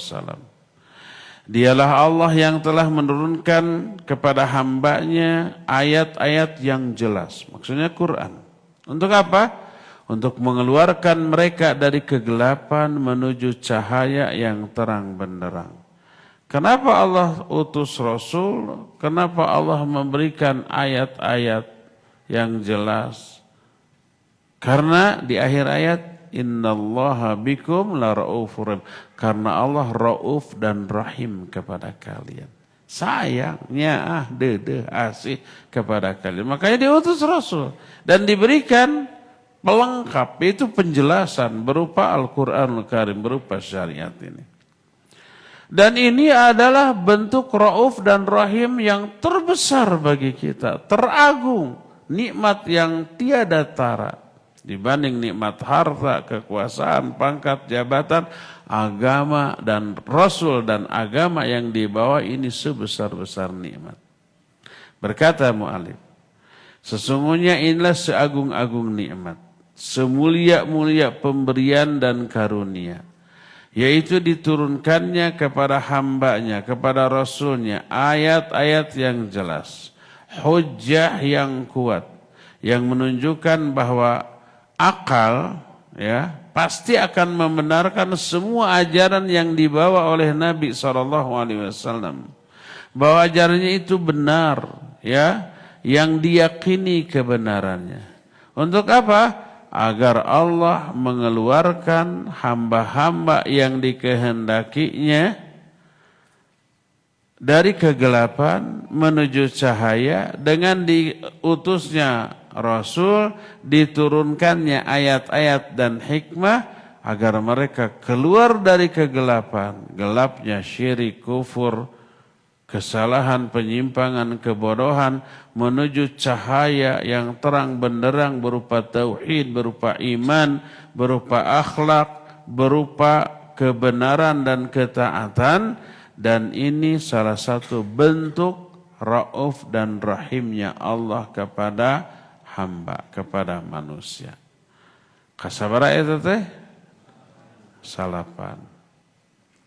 Dialah Allah yang telah menurunkan kepada hambanya ayat-ayat yang jelas. Maksudnya Quran. Untuk apa? Untuk mengeluarkan mereka dari kegelapan menuju cahaya yang terang benderang. Kenapa Allah utus Rasul? Kenapa Allah memberikan ayat-ayat yang jelas? Karena di akhir ayat, innallaha bikum la raufur rahim. Karena Allah rauf dan rahim kepada kalian. Sayangnya asih kepada kalian. Makanya diutus Rasul. Dan diberikan pelengkap, itu penjelasan berupa Al-Quranul Karim, berupa syariat ini. Dan ini adalah bentuk rauf dan rahim yang terbesar bagi kita. Teragung, nikmat yang tiada tara. Dibanding nikmat harta, kekuasaan, pangkat, jabatan, agama dan Rasul dan agama yang dibawa ini sebesar-besar nikmat. Berkata mu'alif, sesungguhnya inilah seagung-agung nikmat, semulia-mulia pemberian dan karunia, yaitu diturunkannya kepada hambanya, kepada Rasulnya, ayat-ayat yang jelas, hujjah yang kuat, yang menunjukkan bahwa akal pasti akan membenarkan semua ajaran yang dibawa oleh Nabi SAW. Bahwa ajarannya itu benar, yang diyakini kebenarannya. Untuk apa? Agar Allah mengeluarkan hamba-hamba yang dikehendakinya dari kegelapan menuju cahaya dengan diutusnya Rasul, diturunkannya ayat-ayat dan hikmah agar mereka keluar dari kegelapan, gelapnya syirik, kufur, kesalahan, penyimpangan, kebodohan, menuju cahaya yang terang benderang berupa tauhid, berupa iman, berupa akhlak, berupa kebenaran dan ketaatan. Dan ini salah satu bentuk rauf dan rahimnya Allah kepada hamba, kepada manusia. Kasabara itu teh? Salapan.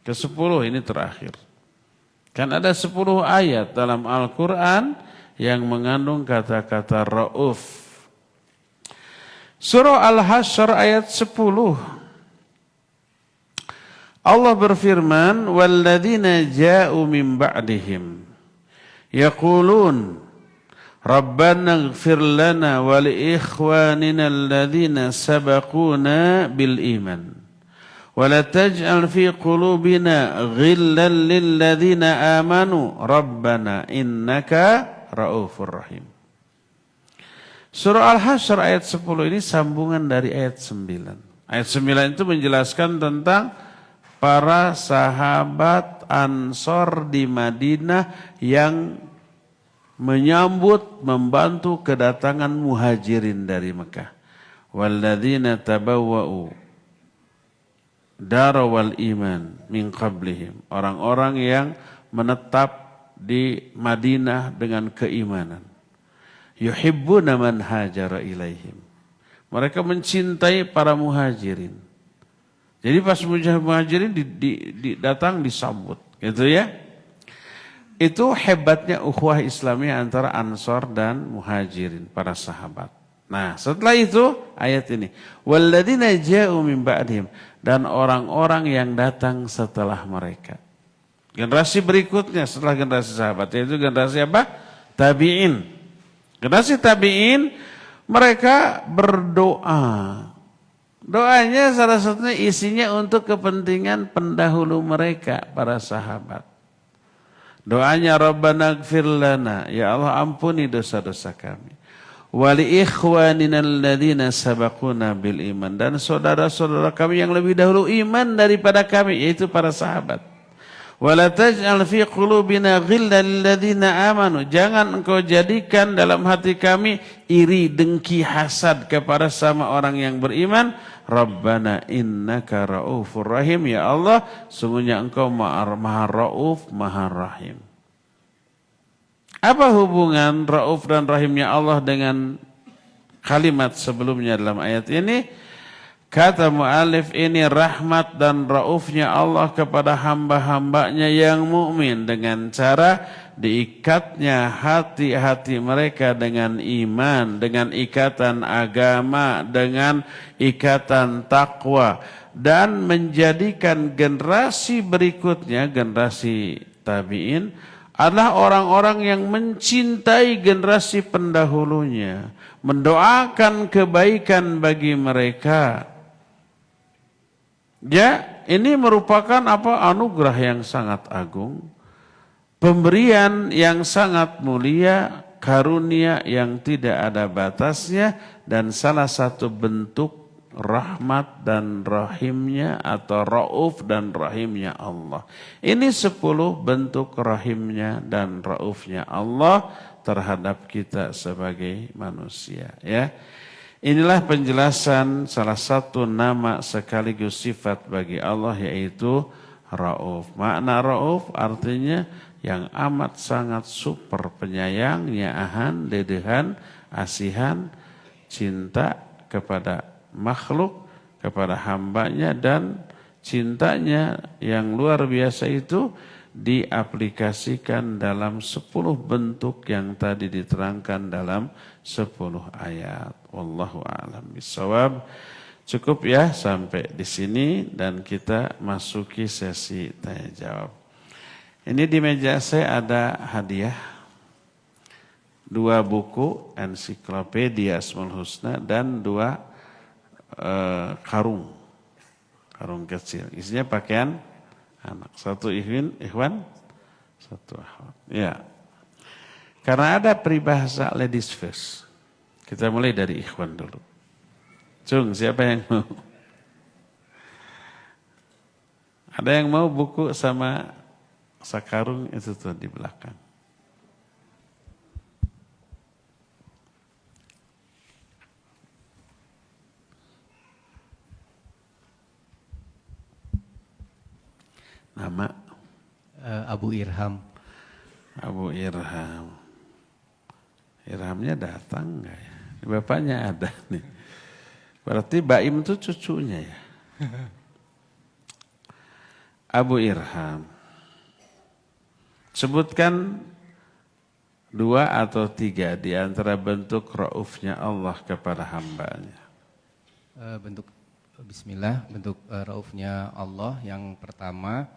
Ke-10 ini terakhir. Kan ada 10 ayat dalam Al-Quran yang mengandung kata-kata rauf. Surah Al-Hasyr ayat 10. Allah berfirman, walladzina ja'u min ba'dihim yaqulun Rabbana ighfir lana wa li ikhwanina alladhina sabaquna bil iman wa la taj'al fi qulubina ghillan lil ladzina amanu Rabbana innaka raufur rahim. Surah Al-Hasyr ayat 10 ini sambungan dari ayat 9. Ayat 9 itu menjelaskan tentang para sahabat Ansor di Madinah yang menyambut, membantu kedatangan muhajirin dari Mekah. Walladzina tabawwa'u dara wal iman min qablihim. Orang-orang yang menetap di Madinah dengan keimanan. Yuhibbuna man hajara ilaihim. Mereka mencintai para muhajirin. Jadi pas muhajirin datang disambut, gitu ya. Itu hebatnya ukhuwah Islamiyah antara Ansor dan Muhajirin, para sahabat. Nah, setelah itu ayat ini, walladzina ja'u min ba'dihim, dan orang-orang yang datang setelah mereka. Generasi berikutnya setelah generasi sahabat, yaitu generasi apa? Tabi'in. Generasi tabi'in, mereka berdoa. Doanya salah satunya isinya untuk kepentingan pendahulu mereka, para sahabat. Doanya Rabbana ighfir lana, ya Allah ampuni dosa-dosa kami. Wa li ikhwanina alladzina sabaquna bil iman, dan saudara-saudara kami yang lebih dahulu iman daripada kami, yaitu para sahabat. Wa la taj'al fi qulubina ghillan lil ladzina amanu, jangan engkau jadikan dalam hati kami iri, dengki, hasad kepada sama orang yang beriman. Rabbana innaka raufur rahim, ya Allah sungguhnya engkau maha rauf, maha rahim. Apa hubungan Rauf dan Rahimnya Allah dengan kalimat sebelumnya dalam ayat ini? Kata mu'alif, ini rahmat dan raufnya Allah kepada hamba-hambanya yang mukmin dengan cara diikatnya hati-hati mereka dengan iman, dengan ikatan agama, dengan ikatan takwa, dan menjadikan generasi berikutnya, generasi tabi'in, adalah orang-orang yang mencintai generasi pendahulunya, mendoakan kebaikan bagi mereka. Ya, ini merupakan anugerah yang sangat agung, pemberian yang sangat mulia, karunia yang tidak ada batasnya, dan salah satu bentuk rahmat dan rahimnya atau rauf dan rahimnya Allah. Ini 10 bentuk rahimnya dan raufnya Allah terhadap kita sebagai manusia, ya. Inilah penjelasan salah satu nama sekaligus sifat bagi Allah, yaitu Rauf. Makna Rauf artinya yang amat sangat super penyayang, nyaahan, dedehan, asihan, cinta kepada makhluk, kepada hambanya, dan cintanya yang luar biasa itu diaplikasikan dalam 10 bentuk yang tadi diterangkan dalam 10 ayat. Wallahu a'lam bishawab. Cukup ya sampai di sini dan kita masuki sesi tanya jawab. Ini di meja saya ada hadiah 2 buku ensiklopedia Asmaul Husna dan 2 karung kecil. Isinya pakaian anak. 1 ikhwan, 1 akhwat. Ya. Karena ada peribahasa ladies first. Kita mulai dari ikhwan dulu. Cung, siapa yang mau? Ada yang mau buku sama sakarung itu tuh di belakang. Nama? Abu Irham. Abu Irham. Irhamnya datang enggak ya? Bapaknya ada nih. Berarti Baim itu cucunya ya. Abu Irham. Sebutkan 2 atau 3 di antara bentuk raufnya Allah kepada hambanya. Bentuk bismillah, bentuk raufnya Allah yang pertama,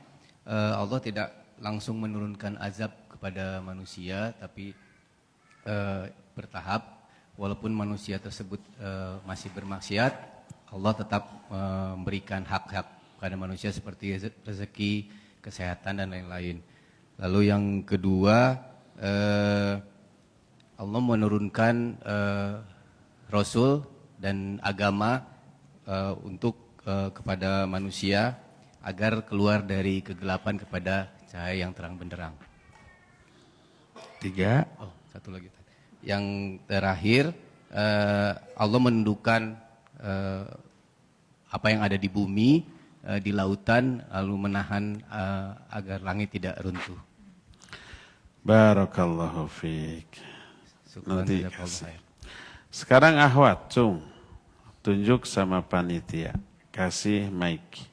Allah tidak langsung menurunkan azab kepada manusia, tapi bertahap. Walaupun manusia tersebut masih bermaksiat, Allah tetap memberikan hak-hak kepada manusia seperti rezeki, kesehatan, dan lain-lain. Lalu yang kedua, Allah menurunkan Rasul dan agama untuk kepada manusia agar keluar dari kegelapan kepada cahaya yang terang benderang. 3. Oh, 1 lagi. Yang terakhir, Allah menundukkan apa yang ada di bumi, di lautan, lalu menahan agar langit tidak runtuh. Barakallahu fiik. Nanti kasih. Sekarang akhwat, Cung, tunjuk sama panitia. Kasih mic.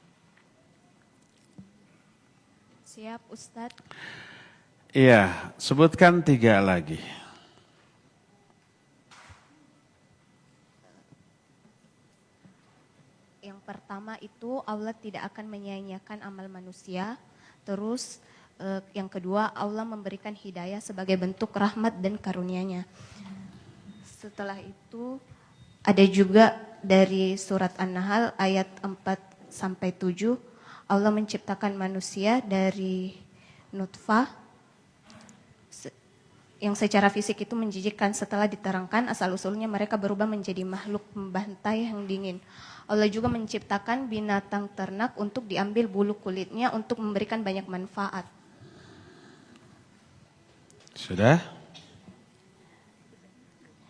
Siap, Ustadz. Iya, sebutkan 3 lagi. Yang pertama itu Allah tidak akan menyia-nyiakan amal manusia. Terus yang kedua, Allah memberikan hidayah sebagai bentuk rahmat dan karunia-Nya. Setelah itu ada juga dari surat An-Nahl ayat 4-7, Allah menciptakan manusia dari nutfah yang secara fisik itu menjijikkan. Setelah diterangkan asal-usulnya mereka berubah menjadi makhluk pembantai yang dingin. Allah juga menciptakan binatang ternak untuk diambil bulu kulitnya untuk memberikan banyak manfaat. Sudah?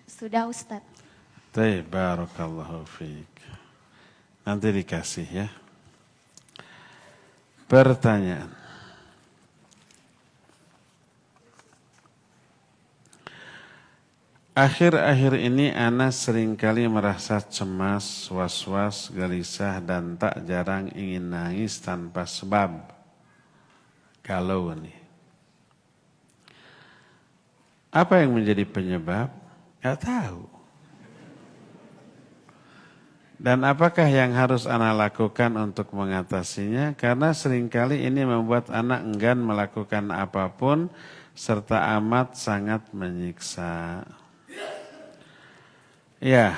Sudah, Ustadz. Baik, barakallahu fiik. Nanti dikasih ya. Pertanyaan. Akhir-akhir ini ana seringkali merasa cemas, was-was, gelisah, dan tak jarang ingin nangis tanpa sebab. Galau nih. Apa yang menjadi penyebab? Gak tahu. Dan apakah yang harus ana lakukan untuk mengatasinya? Karena seringkali ini membuat anak enggan melakukan apapun serta amat sangat menyiksa. Ya,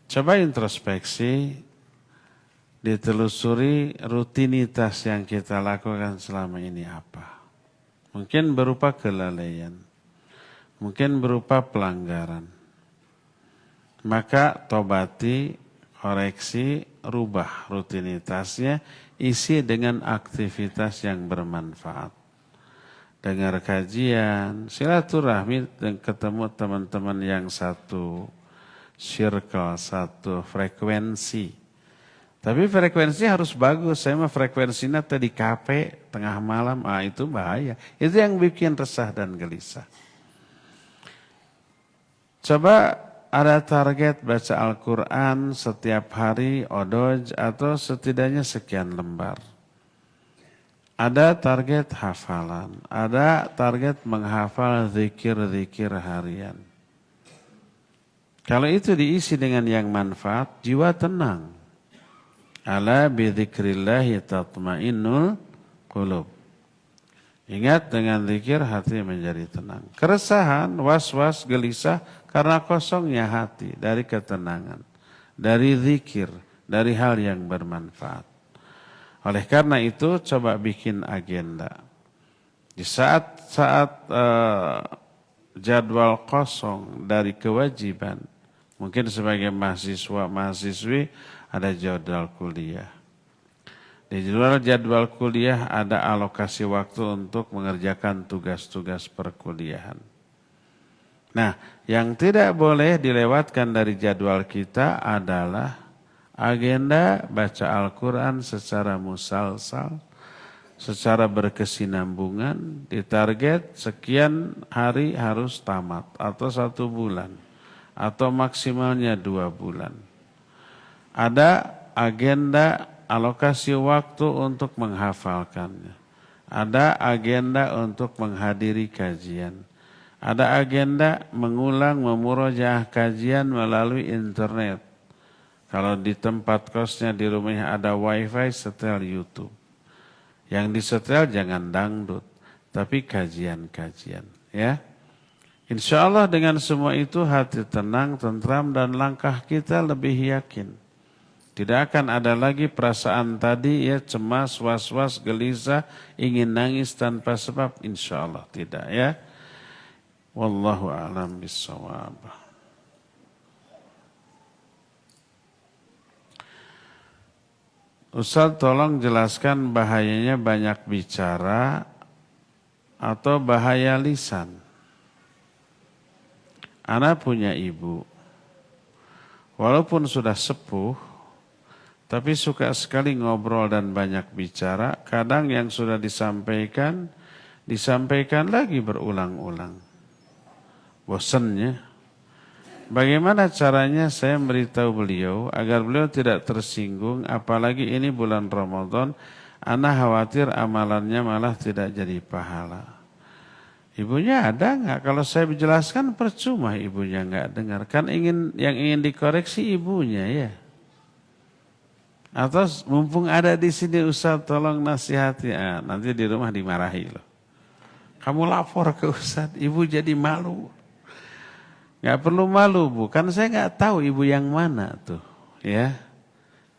coba introspeksi, ditelusuri rutinitas yang kita lakukan selama ini apa. Mungkin berupa kelalaian, mungkin berupa pelanggaran. Maka tobati, koreksi, rubah rutinitasnya, isi dengan aktivitas yang bermanfaat. Dengar kajian, silaturahmi dan ketemu teman-teman yang satu circle, satu frekuensi. Tapi frekuensi harus bagus. Saya mah frekuensinya tadi kafe tengah malam, itu bahaya. Itu yang bikin resah dan gelisah. Coba ada target baca Al-Quran setiap hari, odoj, atau setidaknya sekian lembar. Ada target hafalan, ada target menghafal zikir-zikir harian. Kalau itu diisi dengan yang manfaat, jiwa tenang. Ala bidzikrillahi tatmainnul qulub. Ingat, dengan zikir hati menjadi tenang. Keresahan, was-was, gelisah karena kosongnya hati dari ketenangan, dari zikir, dari hal yang bermanfaat. Oleh karena itu, coba bikin agenda. Di saat-saat jadwal kosong dari kewajiban, mungkin sebagai mahasiswa, mahasiswi ada jadwal kuliah. Di jadwal kuliah ada alokasi waktu untuk mengerjakan tugas-tugas perkuliahan. Nah, yang tidak boleh dilewatkan dari jadwal kita adalah agenda baca Al-Quran secara musalsal, secara berkesinambungan, ditarget sekian hari harus tamat, atau 1 bulan, atau maksimalnya 2 bulan. Ada agenda alokasi waktu untuk menghafalkannya. Ada agenda untuk menghadiri kajian. Ada agenda mengulang memurojaah kajian melalui internet. Kalau di tempat kosnya di rumahnya ada wifi, setel YouTube. Yang disetel jangan dangdut, tapi kajian-kajian. Ya, insya Allah dengan semua itu hati tenang, tentram, dan langkah kita lebih yakin. Tidak akan ada lagi perasaan tadi ya, cemas, was-was, gelisah, ingin nangis tanpa sebab. Insya Allah tidak ya. Wallahu a'lam bishawab. Ustaz, tolong jelaskan bahayanya banyak bicara atau bahaya lisan. Ana punya ibu, walaupun sudah sepuh, tapi suka sekali ngobrol dan banyak bicara. Kadang yang sudah disampaikan lagi berulang-ulang. Bosannya. Bagaimana caranya saya memberitahu beliau agar beliau tidak tersinggung, apalagi ini bulan Ramadan, ana khawatir amalannya malah tidak jadi pahala. Ibunya ada nggak? Kalau saya menjelaskan percuma ibunya nggak dengar. Kan yang ingin dikoreksi ibunya ya. Atau mumpung ada di sini Ustaz tolong nasihati, nanti di rumah dimarahi loh. Kamu lapor ke Ustaz, ibu jadi malu. Nggak perlu malu Bu, kan saya nggak tahu ibu yang mana tuh, ya.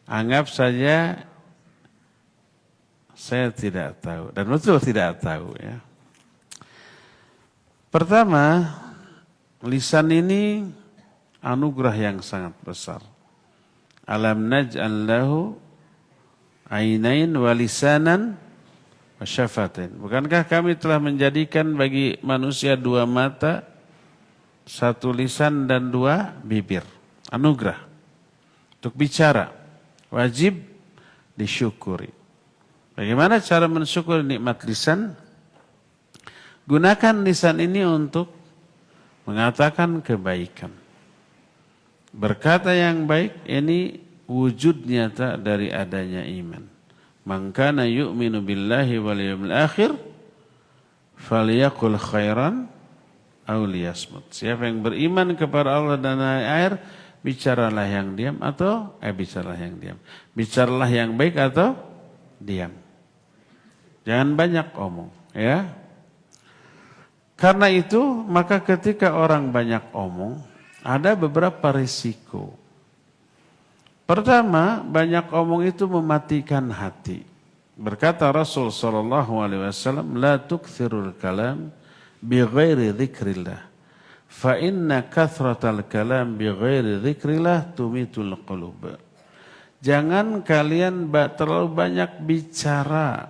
Anggap saja saya tidak tahu, dan betul tidak tahu ya. Pertama, lisan ini anugerah yang sangat besar. Alam naj'al lahu ainain wa lisanan wa syafatain. Bukankah kami telah menjadikan bagi manusia 2 mata, 1 lisan dan 2 bibir. Anugerah. Untuk bicara. Wajib disyukuri. Bagaimana cara mensyukuri nikmat lisan? Gunakan lisan ini untuk mengatakan kebaikan. Berkata yang baik ini wujud nyata dari adanya iman. Man kana yu'minu billahi wal yawmil akhir falyaqul khairan aw liyasmut. Siapa yang beriman kepada Allah dan hari akhir, bicaralah yang diam atau bicaralah yang diam. Bicaralah yang baik atau diam. Jangan banyak omong, ya. Karena itu, maka ketika orang banyak omong, ada beberapa risiko. Pertama, banyak omong itu mematikan hati. Berkata Rasul sallallahu alaihi wasallam, "La tukthirul kalam bi ghairi dzikrillah. Fa inna kathratal kalam bi ghairi dzikrillah tumitul qulub." Jangan kalian terlalu banyak bicara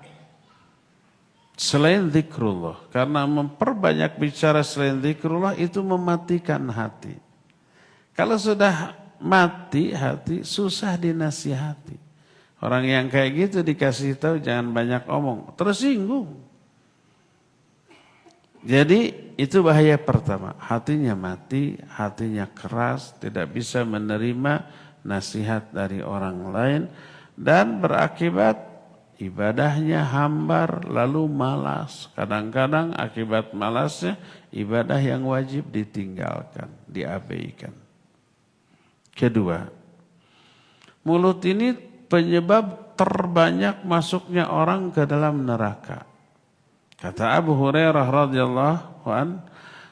selain zikrullah. Karena memperbanyak bicara selain zikrullah itu mematikan hati. Kalau sudah mati hati, susah dinasihati. Orang yang kayak gitu dikasih tahu jangan banyak omong, tersinggung. Jadi itu bahaya pertama. Hatinya mati, hatinya keras, tidak bisa menerima nasihat dari orang lain. Dan berakibat ibadahnya hambar lalu malas. Kadang-kadang akibat malasnya ibadah yang wajib ditinggalkan, diabaikan. Kedua, mulut ini penyebab terbanyak masuknya orang ke dalam neraka. Kata Abu Hurairah radhiyallahu an,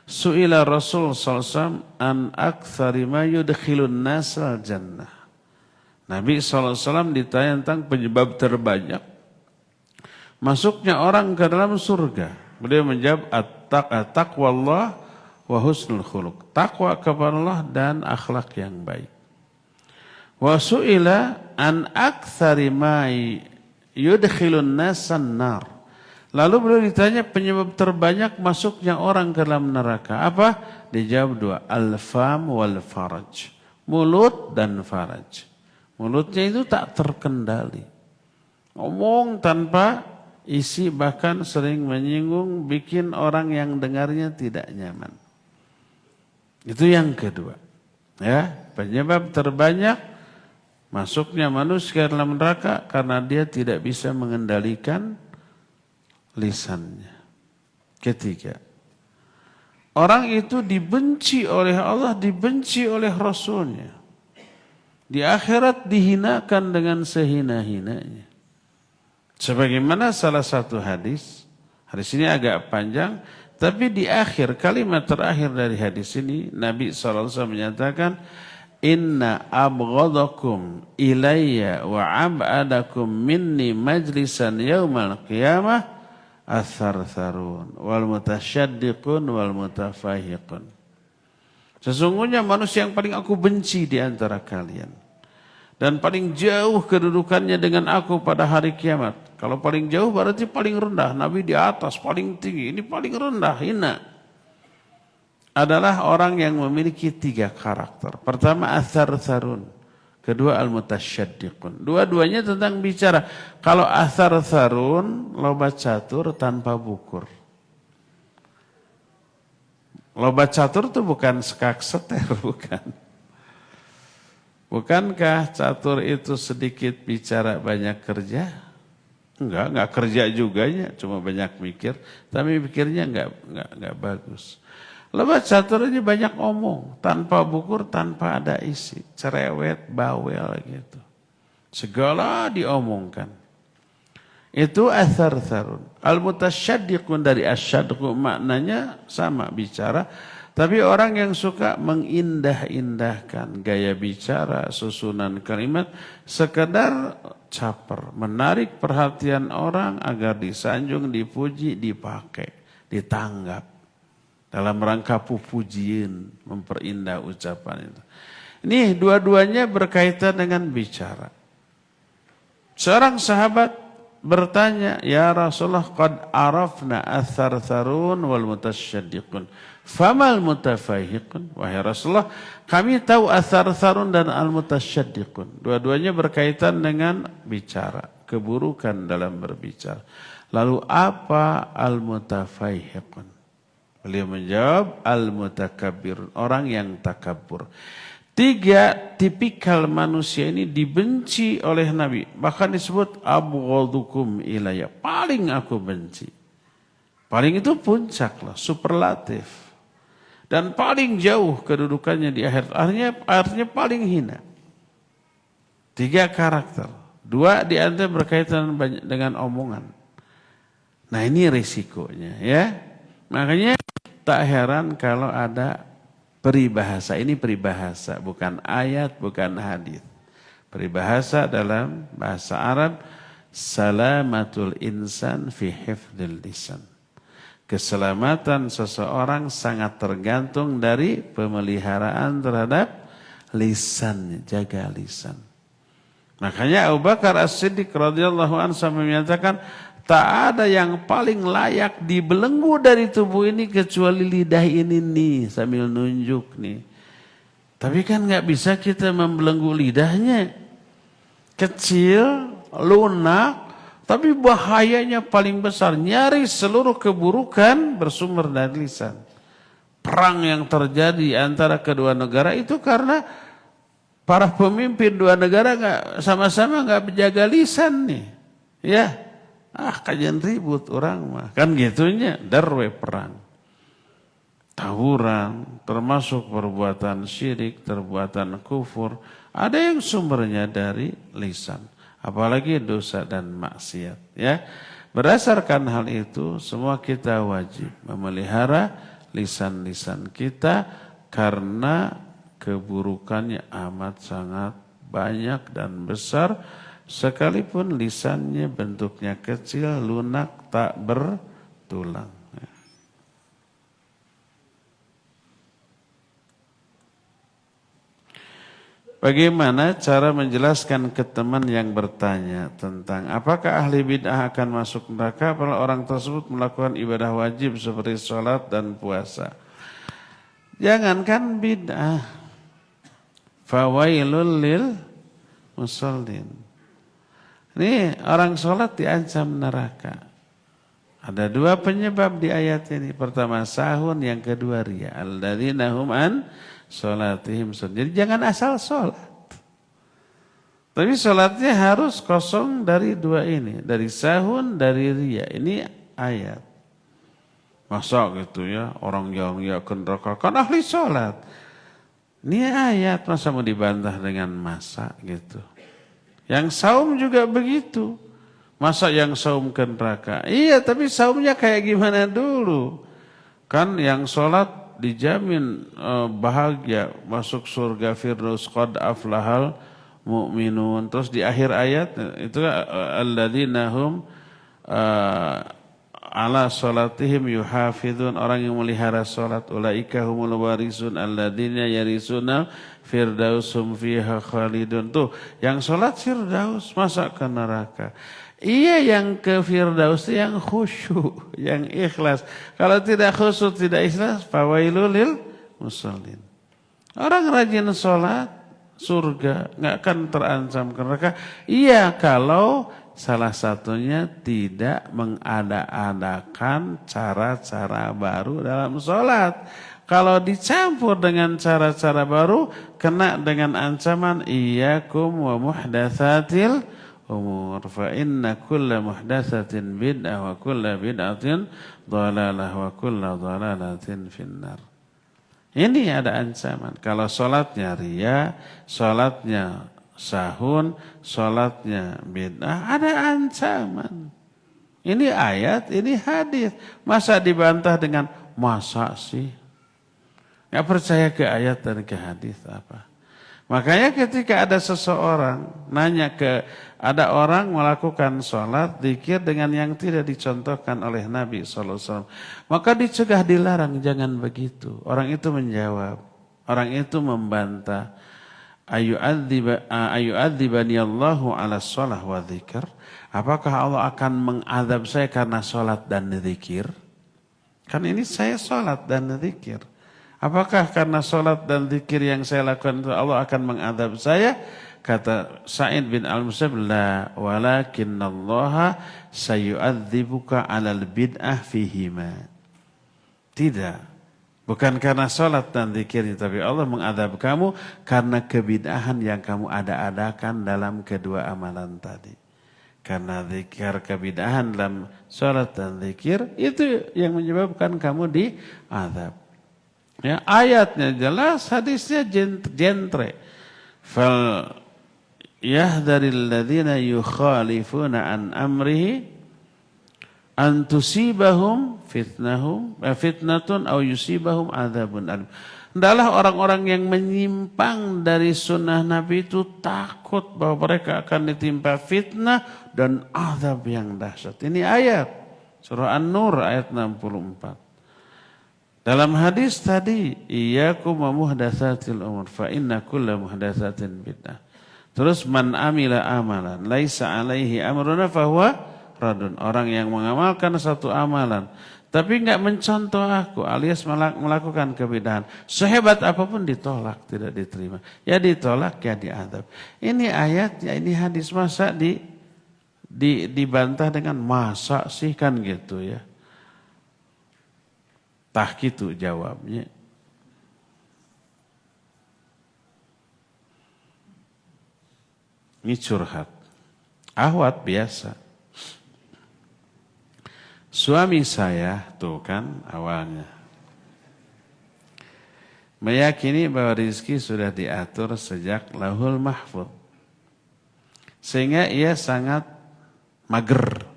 su'ila Rasul sallallahu alaihi wasallam an aktsari ma yudkhilun nasal jannah. Nabi SAW ditanya tentang penyebab terbanyak masuknya orang ke dalam surga. Beliau menjawab at-taqwallah wa husnul khuluq. Takwa kepada Allah dan akhlak yang baik. Wa su'ila an aktsari ma yudkhilun nasan nar. Lalu beliau ditanya penyebab terbanyak masuknya orang ke dalam neraka. Apa? Dijawab dua, al-fam wal faraj. Mulut dan faraj. Mulutnya itu tak terkendali. Ngomong tanpa isi, bahkan sering menyinggung, bikin orang yang dengarnya tidak nyaman. Itu yang kedua. Ya, penyebab terbanyak masuknya manusia dalam neraka karena dia tidak bisa mengendalikan lisannya. Ketiga, orang itu dibenci oleh Allah, dibenci oleh Rasulnya. Di akhirat dihinakan dengan sehina-hinanya. Sebagaimana salah satu hadis ini agak panjang, tapi di akhir, kalimat terakhir dari hadis ini, Nabi SAW menyatakan, Inna abghadakum ilayya wa ab'adakum minni majlisan yaumal qiyamah athar-tharun wal mutasyaddiqun wal mutafahiqun. Sesungguhnya manusia yang paling aku benci di antara kalian dan paling jauh kedudukannya dengan aku pada hari kiamat. Kalau paling jauh berarti paling rendah. Nabi di atas, paling tinggi. Ini paling rendah, hina. Adalah orang yang memiliki 3 karakter. Pertama, athar-tharun. Kedua, al-mutasyaddiqun. Dua-duanya tentang bicara. Kalau athar-tharun, lobat catur tanpa bukur. Lobat catur itu bukan sekak seter, bukan. Bukankah catur itu sedikit bicara banyak kerja? Enggak kerja juga ya, cuma banyak mikir. Tapi pikirnya enggak bagus. Lobat catur ini banyak omong, tanpa bukur, tanpa ada isi. Cerewet, bawel gitu. Segala diomongkan. Itu athar-tharun. Al-mutasyaddiqun dari asyadqu maknanya sama bicara. Tapi orang yang suka mengindah-indahkan gaya bicara, susunan kalimat. Sekedar caper, menarik perhatian orang agar disanjung, dipuji, dipakai, ditanggap. Dalam rangka pujian, memperindah ucapan itu. Ini dua-duanya berkaitan dengan bicara. Seorang sahabat bertanya, ya Rasulullah, qad arafna athar-tharun wal mutasyaddiqun. Famal mutafahiqun? Wahai Rasulullah, kami tahu athar-tharun dan al-mutasyaddiqun. Dua-duanya berkaitan dengan bicara, keburukan dalam berbicara. Lalu apa al-mutafahiqun? Beliau menjawab, al-mutakabbir, orang yang takabur. 3 tipikal manusia ini dibenci oleh Nabi. Bahkan disebut abghadukum ilayya, paling aku benci. Paling itu puncak lah, superlatif. Dan paling jauh kedudukannya di akhirat. Artinya paling hina. 3 karakter. 2 di antara berkaitan dengan omongan. Nah ini risikonya ya. Makanya tak heran kalau ada peribahasa. Ini peribahasa, bukan ayat, bukan hadis. Peribahasa dalam bahasa Arab, salamatul insan fi hifdzil lisan. Keselamatan seseorang sangat tergantung dari pemeliharaan terhadap lisannya, jaga lisan. Makanya Abu Bakar As-Siddiq radhiyallahu anhu menyatakan, tak ada yang paling layak dibelenggu dari tubuh ini kecuali lidah ini nih, sambil nunjuk nih. Tapi kan nggak bisa kita membelenggu lidahnya. Kecil, lunak, tapi bahayanya paling besar. Nyaris seluruh keburukan bersumber dari lisan. Perang yang terjadi antara kedua negara itu karena para pemimpin dua negara sama-sama nggak menjaga lisan nih. Ya. Kajian ribut orang mah. Kan gitunya, darwe perang. Tawuran, termasuk perbuatan syirik, perbuatan kufur. Ada yang sumbernya dari lisan. Apalagi dosa dan maksiat. Ya. Berdasarkan hal itu, semua kita wajib memelihara lisan-lisan kita. Karena keburukannya amat sangat banyak dan besar. Sekalipun lisannya bentuknya kecil, lunak, tak bertulang. Bagaimana cara menjelaskan ke teman yang bertanya tentang apakah ahli bid'ah akan masuk neraka apabila orang tersebut melakukan ibadah wajib seperti sholat dan puasa? Jangankan bid'ah, fawailul lil musallin. Ini orang sholat diancam neraka. Ada 2 penyebab di ayat ini. Pertama sahun, yang kedua riya. Alladzina hum an sholatihim. Jadi jangan asal sholat. Tapi sholatnya harus kosong dari 2 ini. Dari sahun, dari riya. Ini ayat. Masa gitu ya, orang yang yakin neraka kan ahli sholat. Ini ayat, masa mau dibantah dengan masa gitu. Yang saum juga begitu. Masa yang saum ke neraka? Iya, tapi saumnya kayak gimana dulu? Kan yang sholat dijamin bahagia, masuk surga firdaus, qad aflahal mu'minun. Terus di akhir ayat itu alladzina hum ala sholatihim yuhafidun, orang yang melihara sholat, ulaika humul warisun alladzina yarisuna firdausum fiha khalidun. Tuh, yang sholat firdaus, masa ke neraka? Iya, yang ke firdaus yang khusyuk, yang ikhlas. Kalau tidak khusyuk, tidak ikhlas, fawailul lil musallin. Orang rajin sholat, surga, nggak akan terancam ke neraka. Iya, kalau salah satunya tidak mengada-adakan cara-cara baru dalam sholat. Kalau dicampur dengan cara-cara baru, kena dengan ancaman iyyakum wa muhdatsatil umur. Fa inna kulla muhdatsatin bid'ah wa kulla bid'atin dhalalah wa kulla dhalalatin finnar. Ini ada ancaman. Kalau sholatnya riya, sholatnya sahun, sholatnya bid'ah, ada ancaman. Ini ayat, ini hadis. Masa dibantah dengan masa sih? Gak percaya ke ayat dan ke hadis apa? Makanya ketika ada seseorang nanya ada orang melakukan sholat, zikir dengan yang tidak dicontohkan oleh Nabi SAW. Maka dicegah, dilarang, jangan begitu. Orang itu menjawab, orang itu membantah. Ayu'adzibani Allahu ala sholah wa zikir. Apakah Allah akan mengadab saya karena sholat dan zikir? Kan ini saya sholat dan zikir. Apakah karena sholat dan zikir yang saya lakukan itu Allah akan mengadab saya? Kata Sa'id bin Al-Musayyib, la walakinallaha sayu'adzibuka alal bid'ah fihima. Tidak. Bukan karena sholat dan zikirnya, tapi Allah mengadab kamu karena kebid'ahan yang kamu ada-adakan dalam kedua amalan tadi. Karena zikir kebid'ahan dalam sholat dan zikir, itu yang menyebabkan kamu diadab. Ya, ayatnya jelas, hadisnya jentre. Fal yahdharil ladzina yukhalifuna an amrihi an tusibahum fitnatun aw yusibahum adzabun alim. Hendaklah orang-orang yang menyimpang dari sunnah Nabi itu takut bahwa mereka akan ditimpa fitnah dan azab yang dahsyat. Ini ayat surah An-Nur ayat 64. Dalam hadis tadi, iyyakum wa muhdatsatil umur fa inna kulla muhdatsatin bid'ah. Terus man amila amalan laisa alaihi amruna fahuwa radun. Orang yang mengamalkan satu amalan tapi enggak mencontoh aku alias melakukan kebid'ahan, sehebat apapun ditolak, tidak diterima. Ya ditolak, ya diadab. Ini ayatnya, ini hadis, masa dibantah dengan masa sih, kan gitu ya. Tah gitu jawabnya. Ini curhat. Ahwat biasa. Suami saya tuh kan awalnya meyakini bahwa rezeki sudah diatur sejak Lauhul Mahfuz. Sehingga ia sangat mager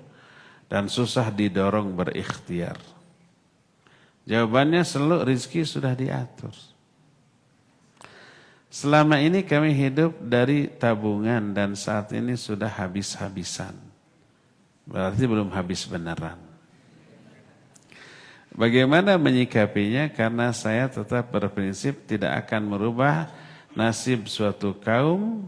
dan susah didorong berikhtiar. Jawabannya selalu rezeki sudah diatur. Selama ini kami hidup dari tabungan dan saat ini sudah habis-habisan. Berarti belum habis beneran. Bagaimana menyikapinya? Karena saya tetap berprinsip tidak akan merubah nasib suatu kaum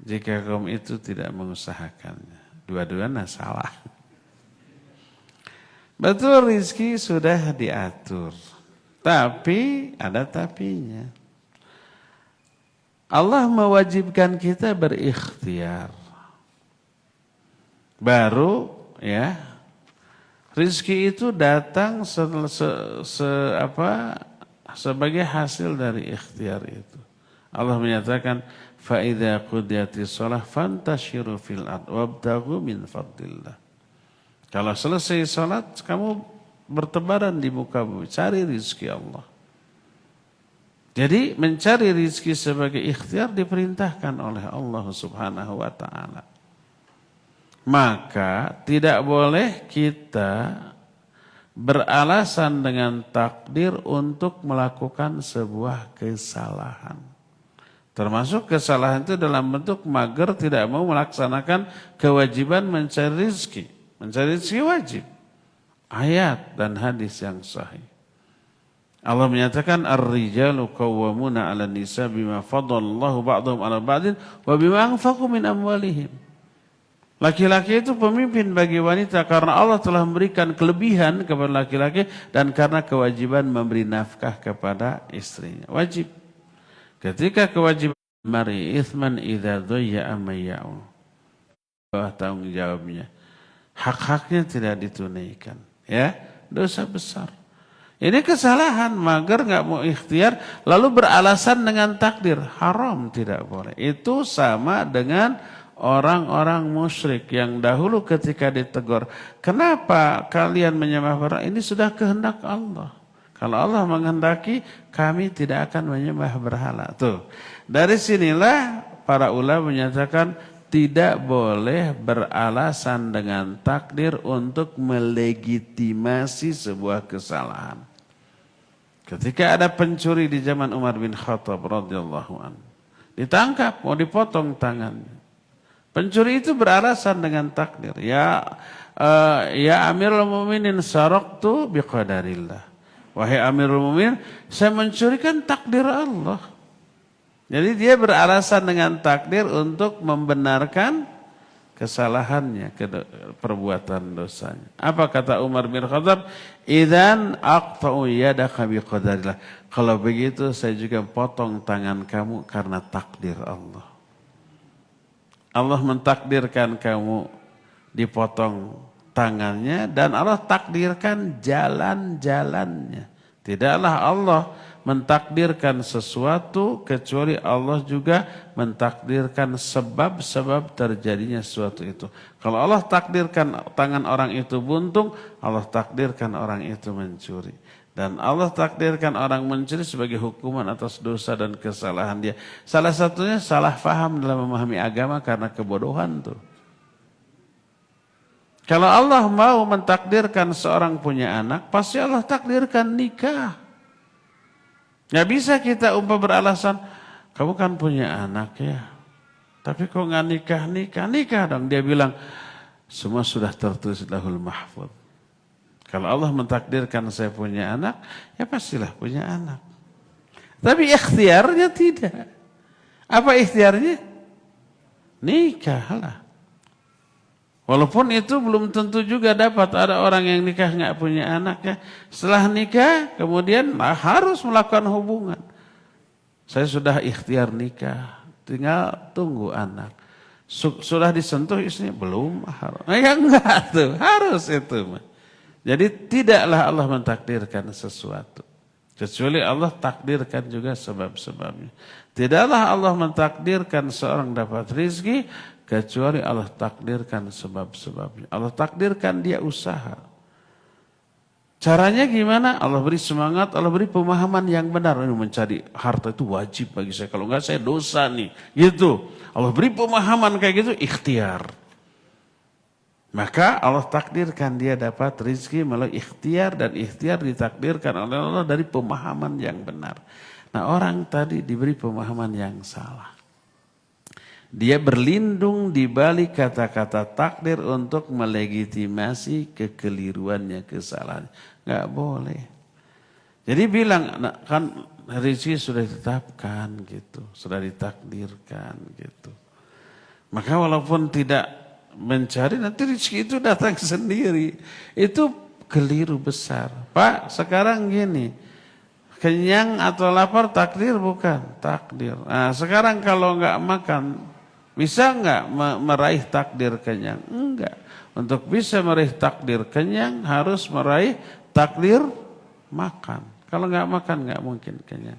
jika kaum itu tidak mengusahakannya. Dua-duanya salah. Betul, rezeki sudah diatur. Tapi ada tapinya. Allah mewajibkan kita berikhtiar. Baru ya rezeki itu datang sebagai hasil dari ikhtiar itu. Allah menyatakan, فَإِذَا قُضِيَتِ الصَّلَاةُ فَانْتَشِرُوا فِي الْأَرْضِ وَابْتَغُوا مِنْ فَضْلِ اللَّهِ. Kalau selesai salat, kamu bertebaran di muka bumi, cari rezeki Allah. Jadi mencari rezeki sebagai ikhtiar diperintahkan oleh Allah Subhanahu wa taala. Maka tidak boleh kita beralasan dengan takdir untuk melakukan sebuah kesalahan. Termasuk kesalahan itu dalam bentuk mager, tidak mau melaksanakan kewajiban mencari rezeki. Mencari rezeki wajib. Ayat dan hadis yang sahih. Allah menyatakan ar-rijalu qawwamuna 'alan nisa bima faddalallahu ba'dahum 'ala ba'din wa bima anfaqu min amwalihim. Laki-laki itu pemimpin bagi wanita karena Allah telah memberikan kelebihan kepada laki-laki dan karena kewajiban memberi nafkah kepada istrinya. Wajib. Ketika kewajiban mari ithman idza dhayya amayya'u. Tanggung jawabnya. Hak-haknya tidak ditunaikan. Ya, dosa besar. Ini kesalahan, mager nggak mau ikhtiar, lalu beralasan dengan takdir. Haram, tidak boleh. Itu sama dengan orang-orang musyrik yang dahulu ketika ditegur, kenapa kalian menyembah berhala? Ini sudah kehendak Allah. Kalau Allah menghendaki, kami tidak akan menyembah berhala. Tuh, dari sinilah para ulama menyatakan tidak boleh beralasan dengan takdir untuk melegitimasi sebuah kesalahan. Ketika ada pencuri di zaman Umar bin Khattab radhiyallahu anhu, ditangkap, mau dipotong tangannya. Pencuri itu beralasan dengan takdir. Ya Amirul Mukminin saraktu biqadarillah. Wahai Amirul Mukminin, saya mencuri kan takdir Allah. Jadi dia beralasan dengan takdir untuk membenarkan kesalahannya, perbuatan dosanya. Apa kata Umar bin Khattab? Idzan aqta'u yadaka biqadarillah. Kalau begitu saya juga potong tangan kamu karena takdir Allah. Allah mentakdirkan kamu dipotong tangannya dan Allah takdirkan jalan-jalannya. Tidaklah Allah mentakdirkan sesuatu kecuali Allah juga mentakdirkan sebab-sebab terjadinya sesuatu itu. Kalau Allah takdirkan tangan orang itu buntung, Allah takdirkan orang itu mencuri. Dan Allah takdirkan orang mencuri sebagai hukuman atas dosa dan kesalahan dia. Salah satunya salah faham dalam memahami agama karena kebodohan tuh. Kalau Allah mau mentakdirkan seorang punya anak, pasti Allah takdirkan nikah. Gak bisa kita beralasan, kamu kan punya anak ya, tapi kok gak nikah? Nikah dong. Dia bilang, semua sudah tertulis lahul mahfuz. Kalau Allah mentakdirkan saya punya anak, ya pastilah punya anak. Tapi ikhtiarnya tidak. Apa ikhtiarnya? Nikahlah. Walaupun itu belum tentu juga dapat. Ada orang yang nikah nggak punya anak ya. Setelah nikah kemudian harus melakukan hubungan. Saya sudah ikhtiar nikah, tinggal tunggu anak. Sudah disentuh istrinya? Belum. Harus. Ya enggak tuh, harus itu. Jadi tidaklah Allah mentakdirkan sesuatu. Kecuali Allah takdirkan juga sebab-sebabnya. Tidaklah Allah mentakdirkan seorang dapat rizki, kecuali Allah takdirkan sebab-sebabnya. Allah takdirkan dia usaha. Caranya gimana? Allah beri semangat, Allah beri pemahaman yang benar. Mencari harta itu wajib bagi saya. Kalau enggak saya dosa nih. Gitu. Allah beri pemahaman kayak gitu, ikhtiar. Maka Allah takdirkan dia dapat rizki melalui ikhtiar. Dan ikhtiar ditakdirkan oleh Allah dari pemahaman yang benar. Nah orang tadi diberi pemahaman yang salah. Dia berlindung di balik kata-kata takdir untuk melegitimasi kekeliruannya, kesalahannya. Enggak boleh. Jadi bilang, kan rezeki sudah ditetapkan gitu, sudah ditakdirkan gitu. Maka walaupun tidak mencari, nanti rezeki itu datang sendiri. Itu keliru besar. Pak, sekarang gini, kenyang atau lapar takdir bukan? Takdir. Nah, sekarang kalau enggak makan, bisa enggak meraih takdir kenyang? Enggak. Untuk bisa meraih takdir kenyang harus meraih takdir makan. Kalau enggak makan enggak mungkin kenyang.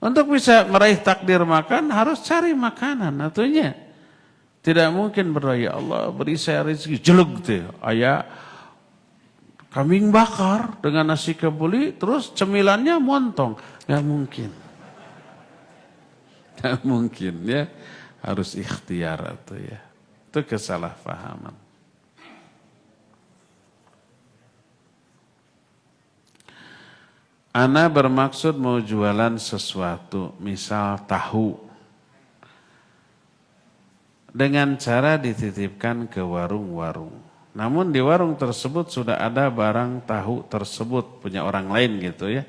Untuk bisa meraih takdir makan harus cari makanan. Artinya tidak mungkin berdoa, ya Allah beri saya rezeki jelek deh. Ayah kambing bakar dengan nasi kebuli terus cemilannya montong. Enggak mungkin. Enggak mungkin ya. Harus ikhtiar atau ya. Itu kesalahpahaman. Ana bermaksud mau jualan sesuatu, misal tahu. Dengan cara dititipkan ke warung-warung. Namun di warung tersebut sudah ada barang tahu tersebut punya orang lain gitu ya.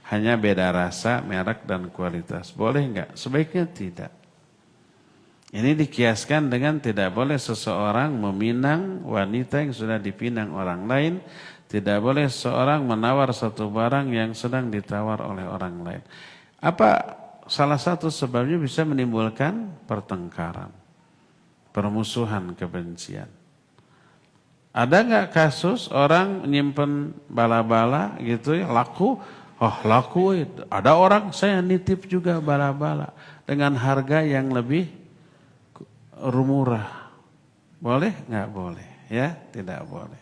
Hanya beda rasa, merek dan kualitas. Boleh enggak? Sebaiknya tidak. Ini dikiaskan dengan tidak boleh seseorang meminang wanita yang sudah dipinang orang lain. Tidak boleh seorang menawar satu barang yang sedang ditawar oleh orang lain. Apa salah satu sebabnya bisa menimbulkan pertengkaran, permusuhan, kebencian. Ada nggak kasus orang nyimpen bala-bala gitu ya, laku, laku itu. Ada orang saya nitip juga bala-bala dengan harga yang lebih murah. Boleh? Nggak boleh. Ya, tidak boleh.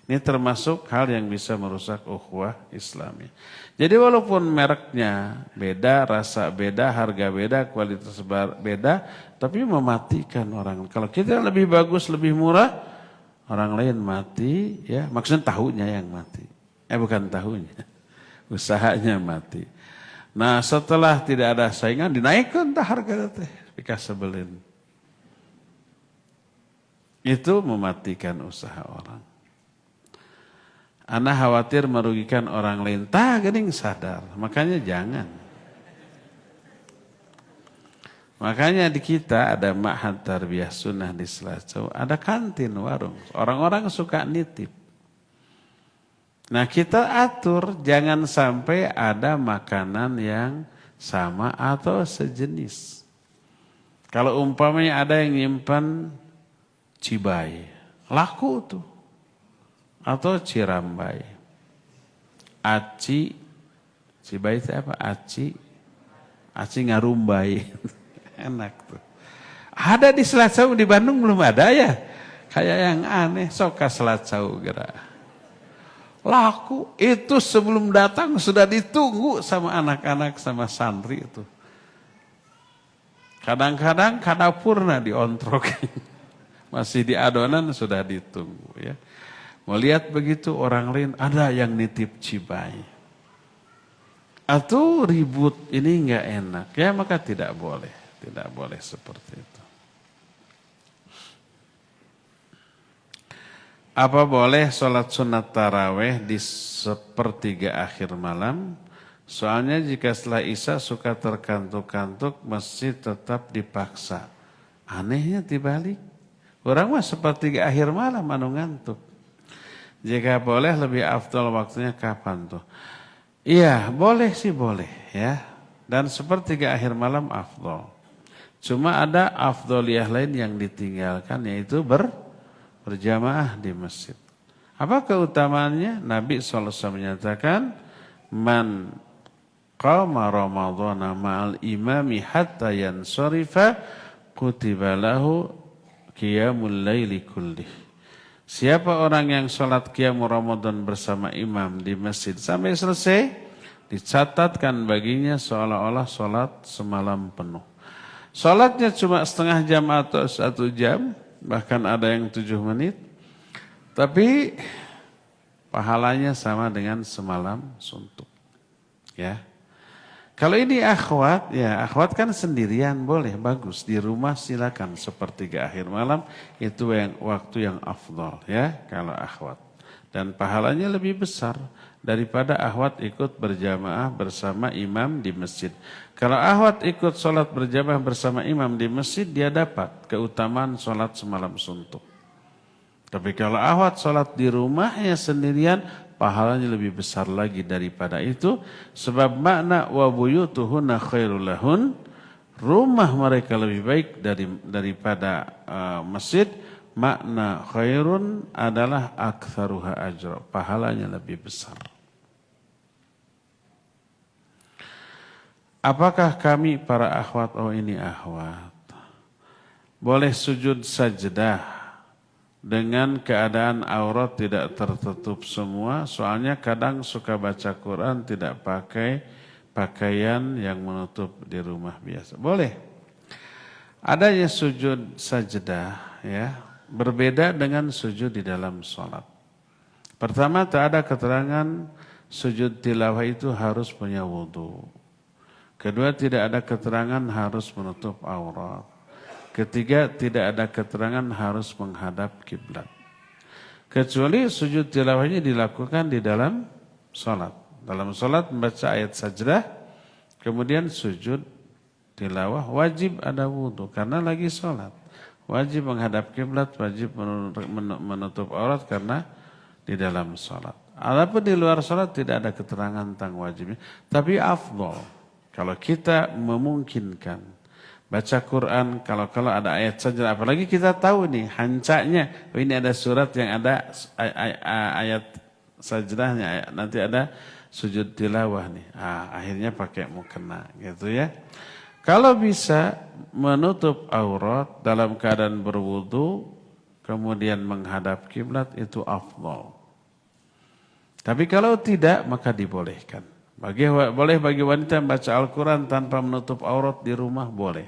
Ini termasuk hal yang bisa merusak ukhuwah Islamiyah. Jadi walaupun mereknya beda, rasa beda, harga beda, kualitas beda, tapi mematikan orang. Kalau kita lebih bagus, lebih murah, orang lain mati, ya maksudnya tahunya yang mati. Bukan tahunya, usahanya mati. Nah setelah tidak ada saingan, dinaikkan harga teh, dikasih sebelin. Itu mematikan usaha orang. Ana khawatir merugikan orang lain. Gening sadar. Makanya jangan. Makanya di kita ada ma'had tarbiyah sunnah di Selacau. Ada kantin warung. Orang-orang suka nitip. Nah kita atur jangan sampai ada makanan yang sama atau sejenis. Kalau umpamanya ada yang nyimpan cibai, laku tuh. atau Cirambai. Aci, Cibai itu apa? Aci Ngarumbai. Enak tuh. Ada di Selacau, di Bandung belum ada ya. Kayak yang aneh, sok ke Selacau gerak. Laku, itu sebelum datang sudah ditunggu sama anak-anak, sama santri itu. Kadang-kadang kadapurna diontrok. Masih di adonan sudah ditunggu ya. Mau lihat begitu orang lain, ada yang nitip Cibai. Atau ribut, ini enggak enak. Ya maka tidak boleh. Tidak boleh seperti itu. Apa boleh sholat sunat taraweh di sepertiga akhir malam? Soalnya jika setelah isya suka terkantuk-kantuk, masjid tetap dipaksa. Anehnya dibalik. Orang mah sepertiga akhir malam anu ngantuk. Jika boleh lebih afdal waktunya kapan tuh? Iya, boleh sih boleh ya. Dan sepertiga akhir malam afdal. Cuma ada afdaliyah lain yang ditinggalkan, yaitu berjamaah di masjid. Apa keutamaannya? Nabi SAW menyatakan, Man qama ramadhana ma'al imami hatta yansarifa kutiba lahu qiyamul laili kullih. Siapa orang yang sholat qiyamul Ramadan bersama imam di masjid sampai selesai, dicatatkan baginya seolah-olah sholat semalam penuh. Sholatnya cuma setengah jam atau 1 jam, bahkan ada yang 7 menit, tapi pahalanya sama dengan semalam suntuk. Ya, kalau ini akhwat, ya akhwat kan sendirian boleh, bagus. Di rumah silakan sepertiga akhir malam, itu yang waktu yang afdal ya kalau akhwat. Dan pahalanya lebih besar daripada akhwat ikut berjamaah bersama imam di masjid. Kalau akhwat ikut sholat berjamaah bersama imam di masjid, dia dapat keutamaan sholat semalam suntuk. Tapi kalau akhwat sholat di rumahnya sendirian, pahalanya lebih besar lagi daripada itu. Sebab makna wa buyutuhunna khairul lahun, rumah mereka lebih baik daripada masjid. Makna khairun adalah aktsaruha ajra, pahalanya lebih besar. Apakah kami para akhwat, oh ini akhwat, boleh sujud sajdah dengan keadaan aurat tidak tertutup semua? Soalnya kadang suka baca Quran tidak pakai pakaian yang menutup di rumah biasa. Boleh. Adanya sujud sajdah ya, berbeda dengan sujud di dalam sholat. Pertama, tak ada keterangan sujud tilawah itu harus punya wudu. Kedua, tidak ada keterangan harus menutup aurat. Ketiga, tidak ada keterangan harus menghadap kiblat. Kecuali sujud tilawahnya dilakukan di dalam sholat. Dalam sholat membaca ayat sajdah, kemudian sujud tilawah, wajib ada wudu karena lagi sholat. Wajib menghadap kiblat, wajib menutup aurat karena di dalam sholat. Adapun di luar sholat tidak ada keterangan tentang wajibnya. Tapi afdal kalau kita memungkinkan baca Quran, kalau ada ayat saja, apalagi kita tahu nih hancanya, ini ada surat yang ada ayat sajdahnya, nanti ada sujud tilawah nih, akhirnya pakai mukena gitu ya. Kalau bisa menutup aurat dalam keadaan berwudu, kemudian menghadap kiblat, itu afdal. Tapi kalau tidak, maka dibolehkan. Boleh bagi wanita membaca Al-Quran tanpa menutup aurat di rumah, boleh.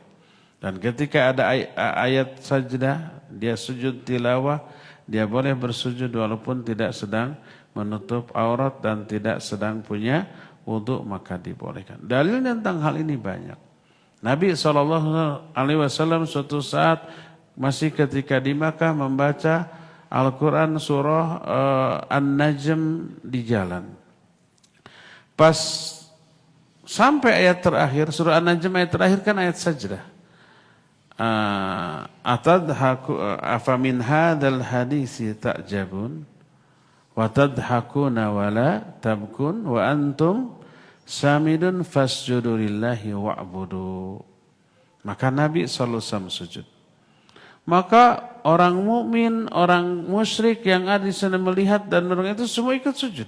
Dan ketika ada ayat sajdah, dia sujud tilawah, dia boleh bersujud walaupun tidak sedang menutup aurat dan tidak sedang punya wudu, maka dibolehkan. Dalil tentang hal ini banyak. Nabi SAW suatu saat masih ketika di Makkah membaca Al-Quran surah An-Najm di jalan. Pas sampai ayat terakhir, surah An-Najm ayat terakhir kan ayat sajdah. Atadhaku afamin hadzal hadisi ta'jabun wa tadhakuna wa la tabkun wa antum samidun fasjudu lillahi wa'budu. Maka Nabi SAW sujud. Maka orang mukmin, orang musyrik yang ada di sana melihat dan mendengar itu semua ikut sujud.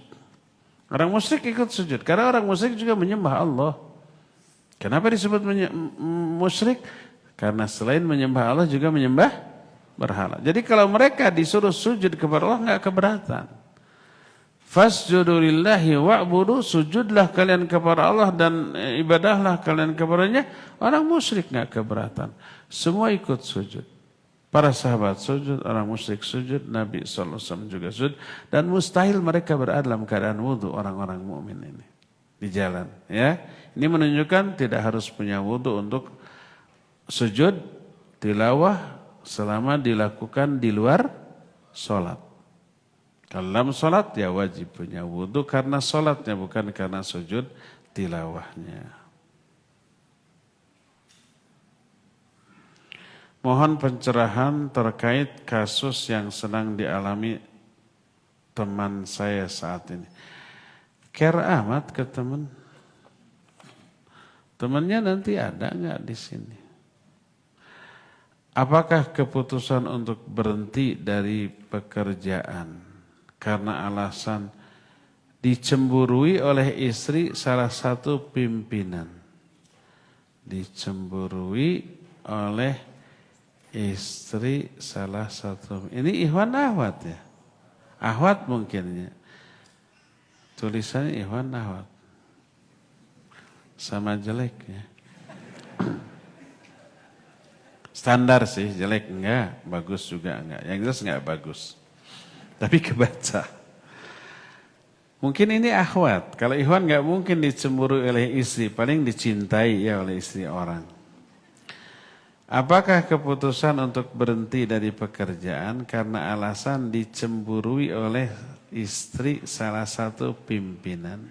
Orang musyrik ikut sujud karena orang musyrik juga menyembah Allah. Kenapa disebut musyrik? Karena selain menyembah Allah juga menyembah berhala. Jadi kalau mereka disuruh sujud kepada Allah enggak keberatan. Fasjudu lillahi wa'budu, sujudlah kalian kepada Allah dan ibadahlah kalian kepadanya. Orang musyrik enggak keberatan. Semua ikut sujud. Para sahabat sujud, orang musyrik sujud, Nabi SAW juga sujud. Dan mustahil mereka berada dalam keadaan wudu orang-orang mukmin ini di jalan. Ya, ini menunjukkan tidak harus punya wudu untuk sujud tilawah selama dilakukan di luar sholat. Kalau dalam sholat ya wajib punya wudu karena sholatnya bukan karena sujud tilawahnya. Mohon pencerahan terkait kasus yang sedang dialami teman saya saat ini. Care amat ke teman. Temannya nanti ada nggak di sini? Apakah keputusan untuk berhenti dari pekerjaan karena alasan dicemburui oleh istri salah satu pimpinan? Dicemburui oleh istri salah satu. Ini Ikhwan Ahwat ya? Ahwat mungkinnya. Tulisannya Ikhwan Ahwat. Sama jelek ya. Standar sih, jelek enggak, bagus juga enggak. Yang jelas enggak bagus. Tapi kebaca. Mungkin ini akhwat. Kalau Ikhwan enggak mungkin dicemburu oleh istri, paling dicintai ya oleh istri orang. Apakah keputusan untuk berhenti dari pekerjaan karena alasan dicemburui oleh istri salah satu pimpinan?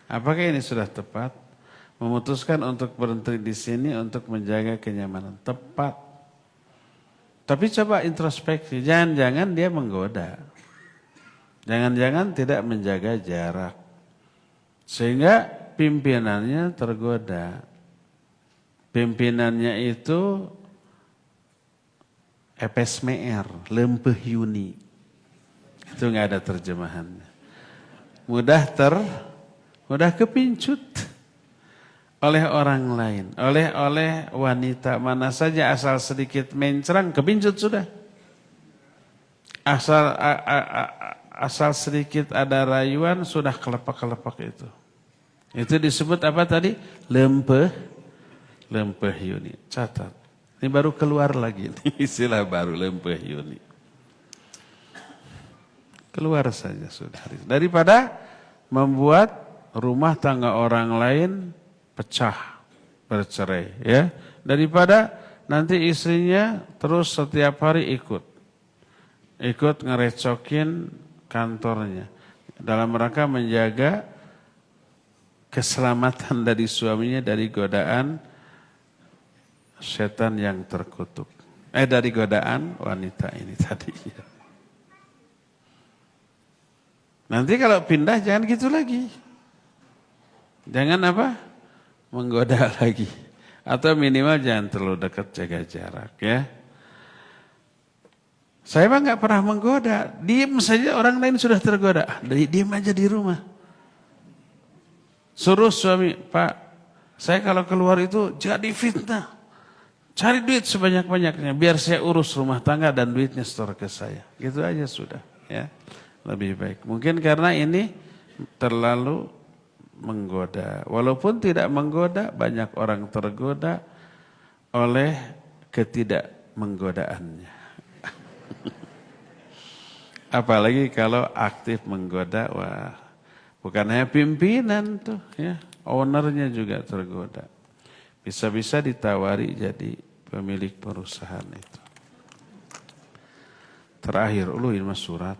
Apakah ini sudah tepat? Memutuskan untuk berhenti di sini untuk menjaga kenyamanan. Tepat. Tapi coba introspeksi. Jangan-jangan dia menggoda. Jangan-jangan tidak menjaga jarak. Sehingga pimpinannya tergoda. Pimpinannya itu epesmeer, lempeh yuni. Itu nggak ada terjemahannya. Mudah kepincut oleh orang lain, oleh wanita mana saja asal sedikit mencerang kepincut sudah. Asal sedikit ada rayuan sudah kelepak-kelepak itu. Itu disebut apa tadi? Lempeh yuni. Catat. Ini baru keluar lagi ini istilah baru lempeh yuni. Keluar saja sudah. Daripada membuat rumah tangga orang lain pecah, bercerai ya. Daripada nanti istrinya terus setiap hari ikut ngerecokin kantornya dalam rangka menjaga keselamatan dari suaminya dari godaan setan yang terkutuk. Dari godaan wanita ini tadi. Nanti kalau pindah jangan gitu lagi. Jangan apa? Menggoda lagi. Atau minimal jangan terlalu dekat, jaga jarak ya. Saya mah nggak pernah menggoda. Diam saja orang lain sudah tergoda. Diam aja di rumah. Suruh suami, Pak, saya kalau keluar itu jadi fitnah. Cari duit sebanyak-banyaknya. Biar saya urus rumah tangga dan duitnya setor ke saya. Gitu aja sudah ya. Lebih baik. Mungkin karena ini terlalu menggoda. Walaupun tidak menggoda, banyak orang tergoda oleh ketidakmenggodaannya. Apalagi kalau aktif menggoda, wah, bukan hanya pimpinan tuh ya, ownernya juga tergoda. Bisa-bisa ditawari jadi pemilik perusahaan itu. Terakhir, ini surat.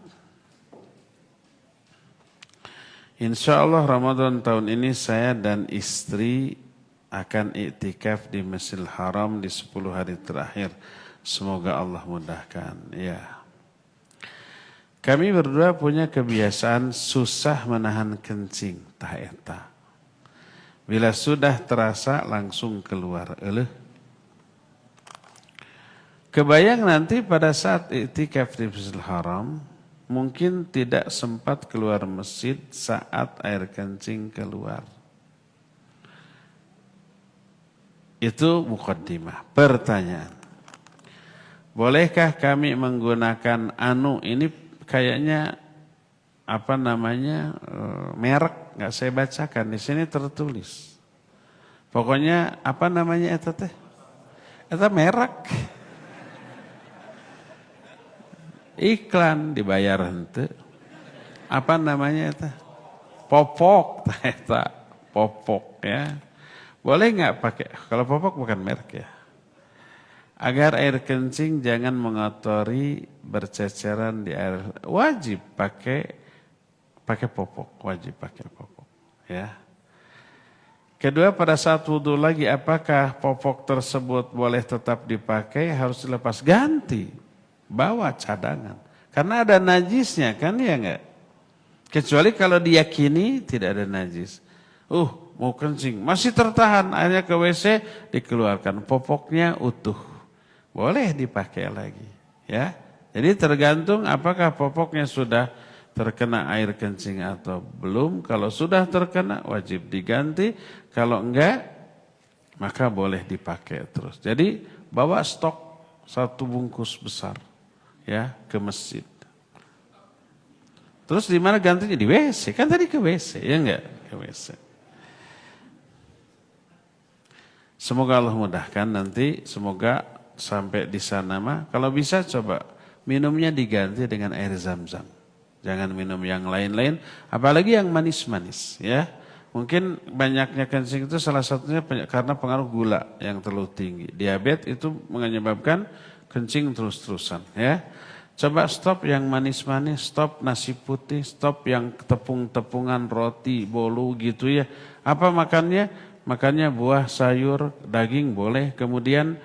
Insya Allah Ramadan tahun ini saya dan istri akan iktikaf di Masjidil Haram di 10 hari terakhir. Semoga Allah mudahkan. Ya. Kami berdua punya kebiasaan susah menahan kencing. Tah eta. Bila sudah terasa langsung keluar. Kebayang nanti pada saat iktikaf di Masjidil Haram, mungkin tidak sempat keluar masjid saat air kencing keluar. Itu muqaddimah. Pertanyaan. Bolehkah kami menggunakan ini kayaknya apa namanya merek, nggak saya bacakan di sini tertulis. Pokoknya apa namanya eta teh? Eta merek. Iklan dibayar henteu. Apa namanya eta? Popok eta, popok ya. Boleh nggak pakai? Kalau popok bukan merek ya. Agar air kencing jangan mengotori berceceran di air, wajib pakai popok, wajib pakai popok ya. Kedua, pada saat wudhu lagi apakah popok tersebut boleh tetap dipakai, harus dilepas, ganti, bawa cadangan. Karena ada najisnya kan ya enggak? Kecuali kalau diyakini tidak ada najis. Mau kencing, masih tertahan, akhirnya ke WC dikeluarkan, popoknya utuh. Boleh dipakai lagi, ya. Jadi tergantung apakah popoknya sudah terkena air kencing atau belum. Kalau sudah terkena wajib diganti, kalau enggak maka boleh dipakai terus. Jadi bawa stok 1 bungkus besar ya ke masjid. Terus di mana gantinya? Di WC. Kan tadi ke WC, ya enggak? Ke WC. Semoga Allah mudahkan nanti, semoga sampai di sana mah kalau bisa coba minumnya diganti dengan air zam-zam. Jangan minum yang lain-lain, apalagi yang manis-manis ya. Mungkin banyaknya kencing itu salah satunya karena pengaruh gula yang terlalu tinggi. Diabetes itu menyebabkan kencing terus-terusan ya. Coba stop yang manis-manis, stop nasi putih, stop yang tepung-tepungan roti, bolu gitu ya. Apa makannya? Makannya buah, sayur, daging boleh. Kemudian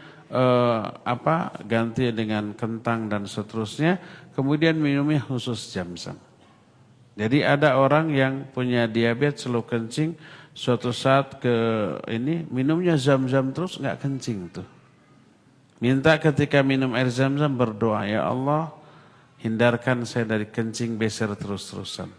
ganti dengan kentang dan seterusnya, kemudian minumnya khusus zam-zam. Jadi ada orang yang punya diabetes selalu kencing, suatu saat minumnya zam-zam terus nggak kencing tuh. Minta ketika minum air zam-zam berdoa, ya Allah hindarkan saya dari kencing beser terus-terusan.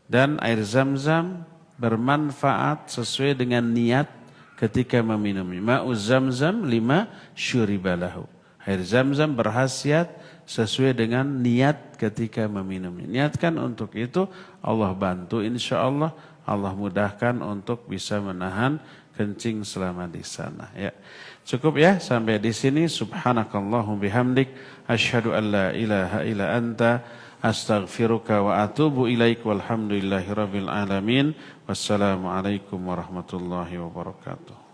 Dan air zam-zam bermanfaat sesuai dengan niat ketika meminumnya. Ma'uz zam-zam lima syuribalahu. Air zam-zam berkhasiat sesuai dengan niat ketika meminumnya. Niatkan untuk itu, Allah bantu insyaallah, Allah mudahkan untuk bisa menahan kencing selama di sana ya. Cukup ya sampai di sini. Subhanakallahum bihamdik asyhadu an la ilaha illa anta astaghfiruka wa atubu ilaik walhamdulillahi rabbil alamin. Wassalamualaikum warahmatullahi wabarakatuh.